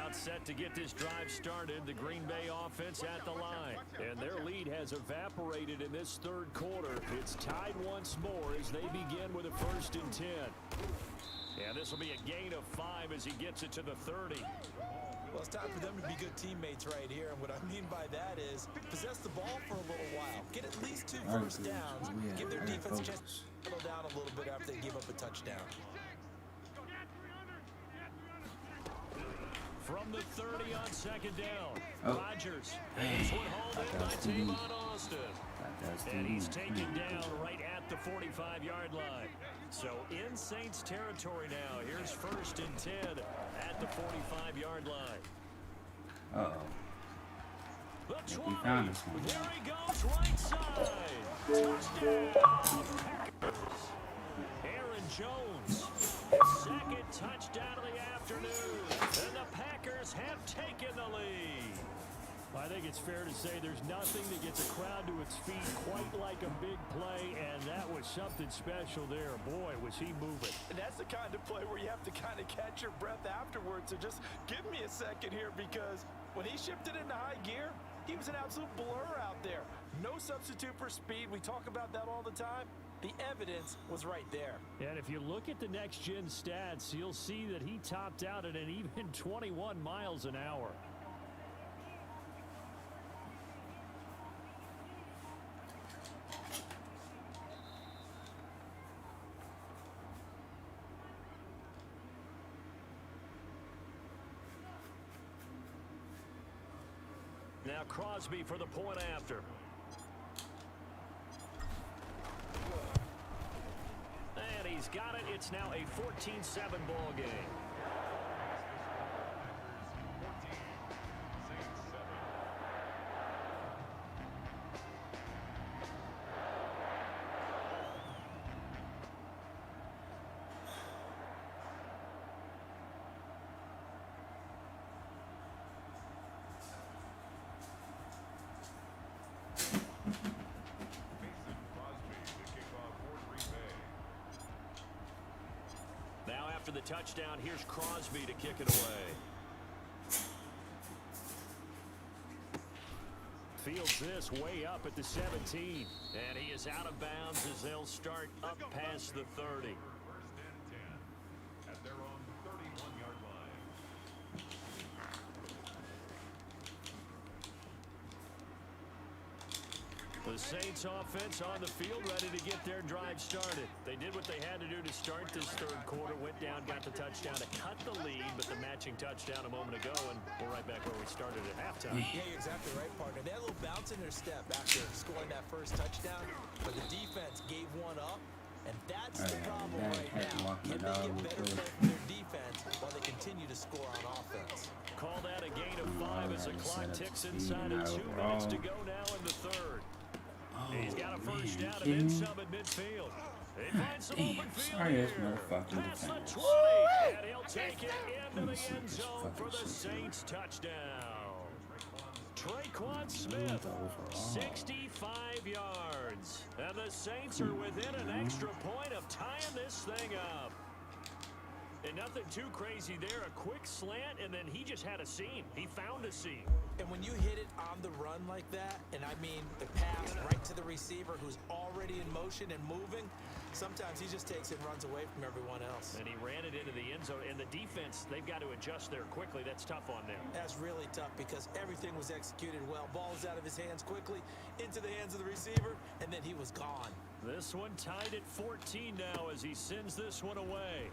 about set to get this drive started. The Green Bay offense at the line. And their lead has evaporated in this third quarter. It's tied once more as they begin with a 1st and 10. And this will be a gain of 5 as he gets it to the 30. Well, it's time for them to be good teammates right here. And what I mean by that is possess the ball for a little while. Get at least 2 first downs. Give their defense a chance to settle down a little bit after they give up a touchdown. From the 30 on 2nd down. Oh. Rodgers. And this one hauled in by Tavon Austin. And he's taken down right at the 45-yard line. So in Saints territory now. Here's 1st and 10 at the 45-yard line. Uh-oh. The 20. We found this one. There he goes, right side. Touchdown. Packers. Aaron Jones. 2nd touchdown of the afternoon. And the Packers have taken the lead. I think it's fair to say there's nothing that gets a crowd to its feet quite like a big play, and that was something special there. Boy, was he moving. And that's the kind of play where you have to kind of catch your breath afterwards. So just give me a second here, because when he shifted into high gear, he was an absolute blur out there. No substitute for speed. We talk about that all the time. The evidence was right there. And if you look at the next-gen stats, you'll see that he topped out at an even 21 miles an hour. Now Crosby for the point after. And he's got it. It's now a 14-7 ball game. Now after the touchdown, here's Crosby to kick it away. Fields this way up at the 17. And he is out of bounds as they'll start up past the 30. 1st and 10 at their own 31-yard line. The Saints offense on the field ready to get their drive started. They did what they had to do to start this third quarter, went down, got the touchdown to cut the lead, but the matching touchdown a moment ago, and we're right back where we started at halftime. Yeah, you're exactly right, partner. They had a little bounce in their step after scoring that first touchdown, but the defense gave one up, and that's the problem right now. Can they get better play from their defense while they continue to score on offense? Call that a gain of 5 as the clock ticks inside of 2 minutes to go now in the third. He's got a first down and then some at midfield. They find some open field here. Past the 20, and he'll take it into the end zone for the Saints touchdown. Traquan Smith, 65 yards. And the Saints are within an extra point of tying this thing up. And nothing too crazy there. A quick slant, and then he just had a seam. He found a seam. And when you hit it on the run like that, and I mean the pass right to the receiver who's already in motion and moving, sometimes he just takes it and runs away from everyone else. And he ran it into the end zone. And the defense, they've got to adjust there quickly. That's tough on them. That's really tough because everything was executed well. Ball was out of his hands quickly, into the hands of the receiver, and then he was gone. This one tied at 14 now as he sends this one away.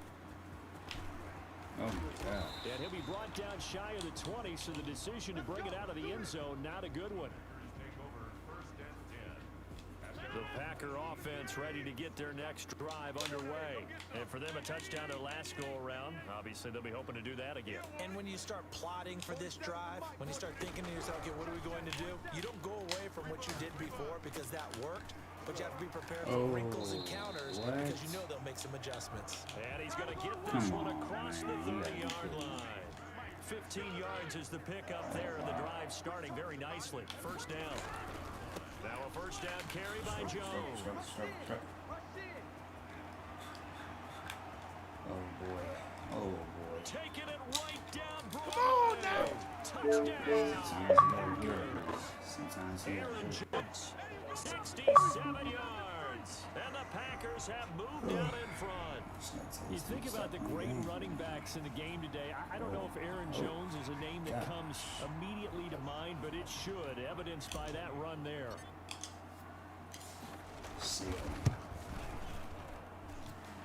Oh, my God. And he'll be brought down shy of the 20, so the decision to bring it out of the end zone, not a good one. Take over 1st and 10 at their The Packer offense ready to get their next drive underway. And for them, a touchdown their last go-around. Obviously, they'll be hoping to do that again. And when you start plotting for this drive, when you start thinking to yourself, okay, what are we going to do? You don't go away from what you did before because that worked. But you have to be prepared for wrinkles and counters because you know they'll make some adjustments. And he's going to get this one across the 30-yard line. 15 yards is the pickup there, and the drive starting very nicely. First down. Now a first down carry by Jones. Oh, boy. Oh boy. Taking it right down Broadway. Touchdown. Sometimes Aaron Jones, 67 yards. And the Packers have moved out in front. You think about the great running backs in the game today. I don't know if Aaron Jones is a name that comes immediately to mind, but it should, evidenced by that run there.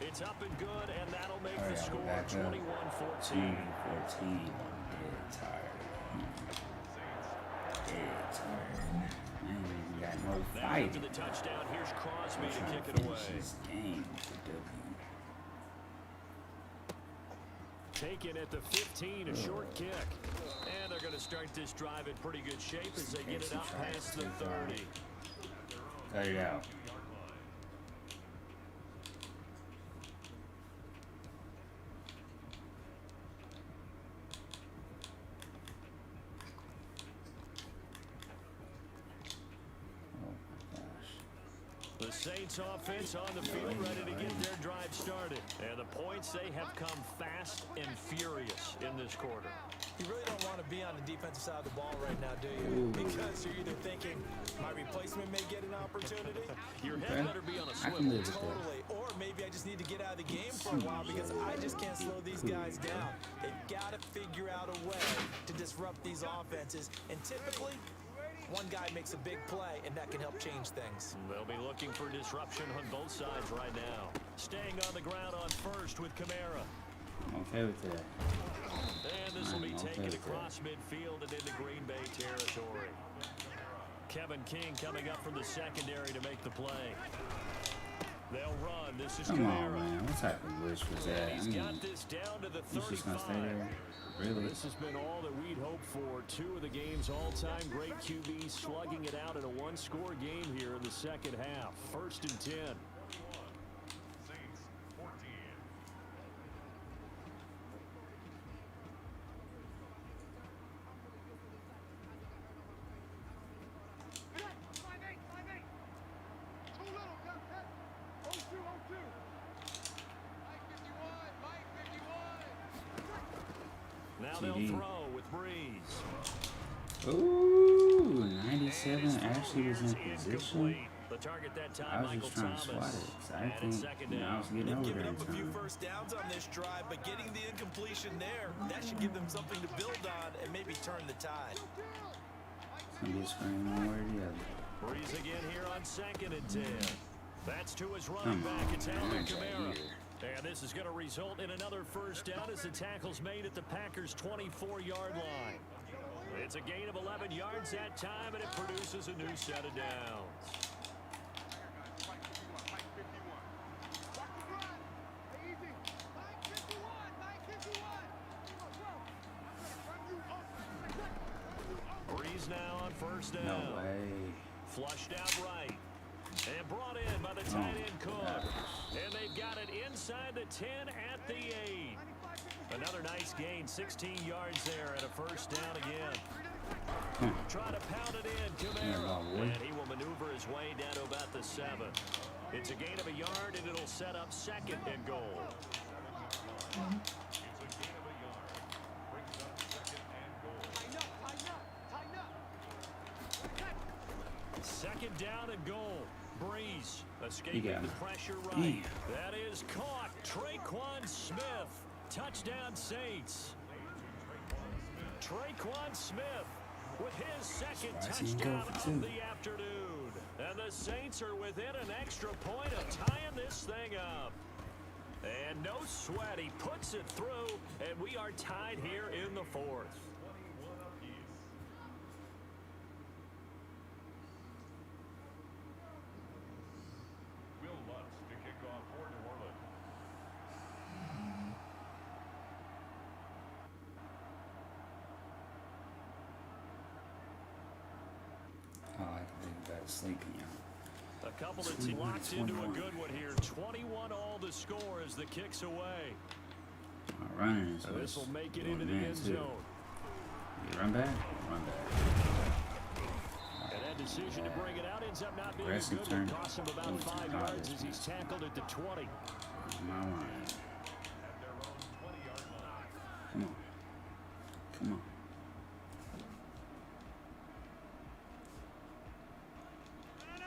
It's up and good, and that'll make the score 21-14. 14. I'm dead tired. Dead tired. Man, we got no Now fight. after the touchdown, here's Crosby to Trying kick to it finish away. this game for W. Taken at the 15, a short kick. And they're going to start this drive in pretty good shape as they get it up past the 30. Cut it out. The Saints offense on the field ready to get their drive started. And the points, they have come fast and furious in this quarter. You really don't want to be on the defensive side of the ball right now, do you? Because you're either thinking, my replacement may get an opportunity. Your head better be on a I can swivel. live with that. Totally. Or maybe I just need to get out of the game for a while because I just can't slow these guys down. They've got to figure out a way to disrupt these offenses. And typically, one guy makes a big play, and that can help change things. They'll be looking for disruption on both sides right now. Staying on the ground on first with Kamara. I'm okay with that. And this will be I'm okay taken with across midfield and into Green Bay territory. Kevin King coming up from the secondary to make the play. They'll run. This is Come on, Kamara. man. What type of wish was that? He's got this down to the he's just gonna stay 35. there? Really? This has been all that we'd hoped for. Two of the game's all-time great QBs slugging it out in a one-score game here in the second half. 1st and 10. Saints 14. Too little, Cuphead. 0-2, 0-2. Mike 51, Mike 51. Now TD. they'll throw with Breeze. Ooh, 97 actually was in position. Incomplete. The target that I time, was Michael just trying to Thomas. swat it. 'Cause I And didn't it's think, second you know, I was down. getting They've over given there in up a few time. first downs on this drive, but getting the incompletion there, that should give them something to build on and maybe turn the tide. It's gonna be a screen one way or the other. Breeze again here on 2nd and 10. That's to his running Come back. on, It's man. Alvin I ain't Kamara. here. And this is going to result in another first down as the tackle's made at the Packers' 24-yard line. It's a gain of 11 yards that time, and it produces a new set of downs. Mike 51. Watch the run. Hey, easy. Mike 51, Mike 51. Run you up. Breeze now on first down. No way. Flushed out right. And brought in by the tight end Cook. And they've got it inside the 10 at the 8. Another nice gain, 16 yards there and a first down again. Try to pound it in, Kamara. And he will maneuver his way down to about the 7. It's a gain of a yard, and it'll set up 2nd and goal. It's a gain of a yard. Brings up 2nd and goal. Tighten up, tighten up, tighten up. 2nd down and goal. Breeze He escaping got the me. pressure right. Damn. That is caught. Traquan Smith. Touchdown Saints. Traquan Smith with his 2nd Surprised he didn't touchdown go for of two. the afternoon. And the Saints are within an extra point of tying this thing up. And no sweat, he puts it through, and we are tied here in the 4th. 21 apiece. Will Lutz to kick off for New Orleans. Oh, I think about sleeping, y'all. A couple that's locked into a good one here. 21 all to score as the kick's away. My running is This will make it going into the man, end too. zone. You run back? Run back. And that decision to bring it out ends up not being a Aggressive good one. turn. Costs him about 5 yards as he's tackled at the 20. My line. At their own 20-yard Come on. Come on.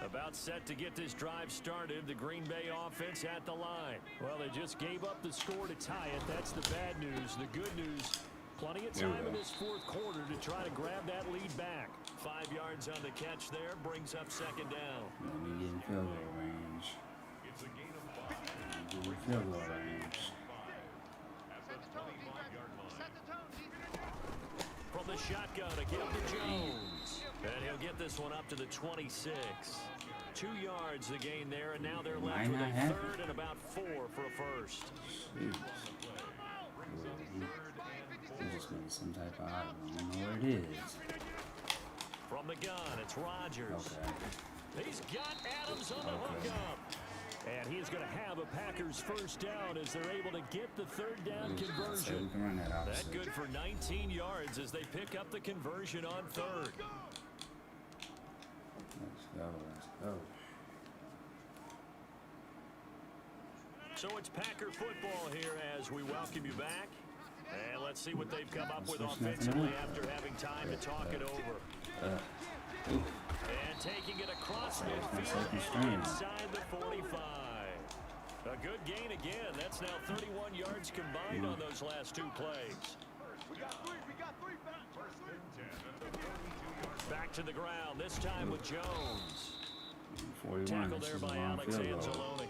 About set to get this drive started. The Green Bay offense at the line. Well, they just gave up the score to tie it. That's the bad news. The good news, plenty of time in this fourth quarter to try to grab that lead back. 5 yards on the catch there. Brings up second down. Let me get in field goal range. It's a gain of 5. Let me get in field goal range. At the 25-yard line. From the shotgun, a give to Jones. And he'll get this one up to the 26. 2 yards the gain there, and now they're left with a third and about 4 for a first. Jeez. He just made some type of auto. I don't know what it is. From the gun, it's Rodgers. Okay. He's got Adams on the hookup. And he's going to have a Packers first down as they're able to get the third down conversion. That's good for 19 yards as they pick up the conversion on third. Let's go. Let's go. So it's Packer football here as we welcome you back. And let's see what they've come up with offensively after having time to talk it over. And taking it across midfield and inside the 45. A good gain again. That's now 31 yards combined on those last 2 plays. We got three back. Back to the ground, this time with Jones. 41. Tackle there by Alex Anzalone.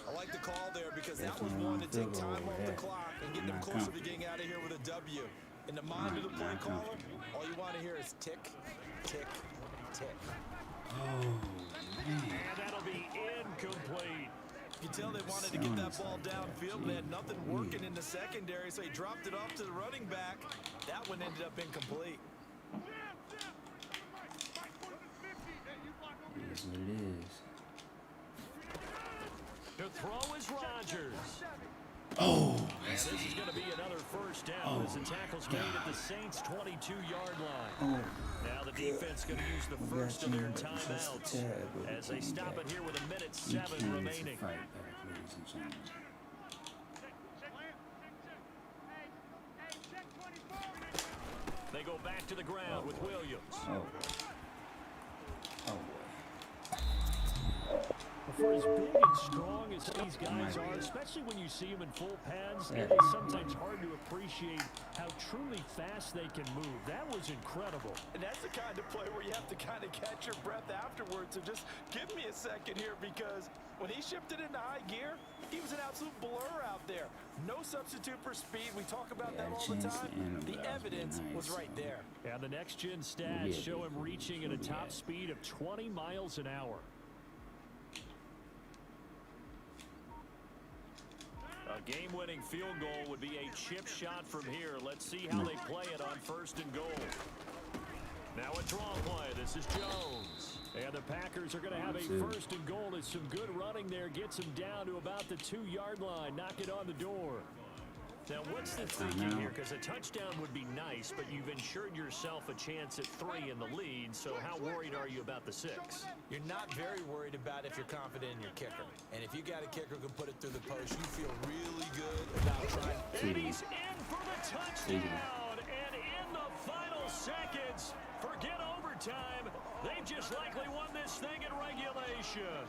I like the call there because that was one to take time off the clock and get them closer to getting out of here with a W. In the mind of the play caller, all you want to hear is tick, tick, tick. Oh, man. And that'll be incomplete. You can tell they wanted to get that ball downfield, but they had nothing working in the secondary, so he dropped it off to the running back. That one ended up incomplete. It is what it is. The throw is Rodgers. Oh, And this is going to be another first down as the tackle's made at the Saints' 22-yard line. Now the defense going to use the first of their timeouts as they stop it here with 1:07 remaining. Fight back, ladies and gentlemen. They go back to the ground with Williams. Oh. Oh, boy. For as big and strong as these guys are, especially when you see them in full pads, it is sometimes hard to appreciate how truly fast they can move. That was incredible. And that's the kind of play where you have to kind of catch your breath afterwards. So just give me a second here, because when he shifted into high gear, he was an absolute blur out there. No substitute for speed. We talk about that all the time. The evidence was right there. And the next-gen stats show him reaching at a top speed of 20 miles an hour. A game-winning field goal would be a chip shot from here. Let's see how they play it on 1st and goal. Now a draw play. This is Jones. And the Packers are going to have a 1st and goal as some good running there gets them down to about the 2-yard line. Knock it on the door. Now, what's the thinking here? Because a touchdown would be nice, but you've ensured yourself a chance at 3 in the lead. So how worried are you about the 6? You're not very worried about if you're confident in your kicker. And if you got a kicker who can put it through the post, you feel really good about trying. And he's in for the touchdown. And in the final seconds, forget overtime. They've just likely won this thing in regulation.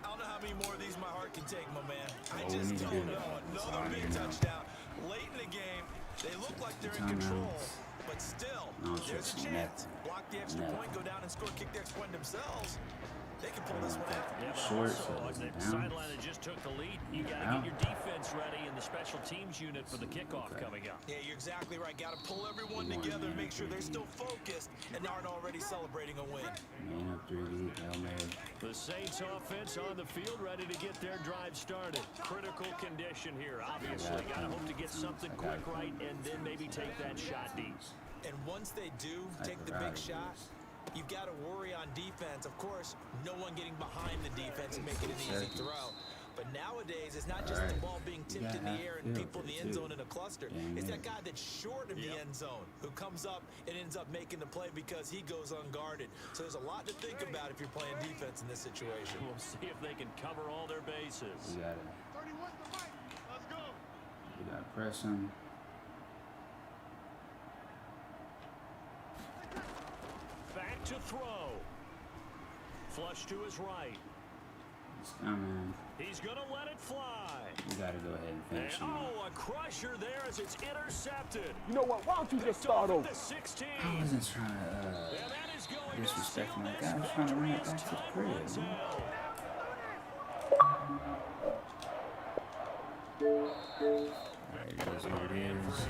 I don't know how many more of these my heart can take, my man. I just don't know. Another big touchdown. Late in the game, they look like they're in control, but still, there's a chance. Block the extra point, go down and score, kick the extra point themselves. They can pull this one out. Yeah, but also, the sideline that just took the lead, you got to get your defense ready and the special teams unit for the kickoff coming up. Yeah, you're exactly right. Got to pull everyone together, make sure they're still focused and aren't already celebrating a win. Man up 3 deep, Hail Mary. The Saints offense on the field ready to get their drive started. Critical condition here, obviously. Got to hope to get something quick right and then maybe take that shot deep. And once they do take the big shot, you've got to worry on defense. Of course, no one getting behind the defense and making an easy throw. But nowadays, it's not just the ball being tipped in the air and people in the end zone in a cluster. It's that guy that's short of the end zone who comes up and ends up making the play because he goes unguarded. So there's a lot to think about if you're playing defense in this situation. We'll see if they can cover all their bases. We gotta press him. to throw. Flush to his right. It's coming. He's going to let it fly. You gotta go ahead and And, finish him. oh, a crusher there as it's intercepted. You know what? Why don't you just Picked off start at over? the 16. I wasn't trying And to that is going disrespect to my seal guy. I was this trying to run victory it as back to the time crib. runs Man. out. Alright, it is what it is.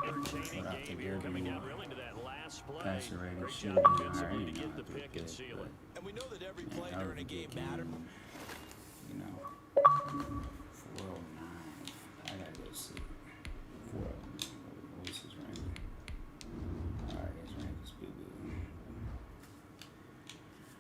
Entertaining Without the game here coming dribble, down really to that last play. passer rating, Great shooting, job alright, defensively to you know, get the I did pick and good, seal but it. And we know that every man, play that was during a a game good matters. game.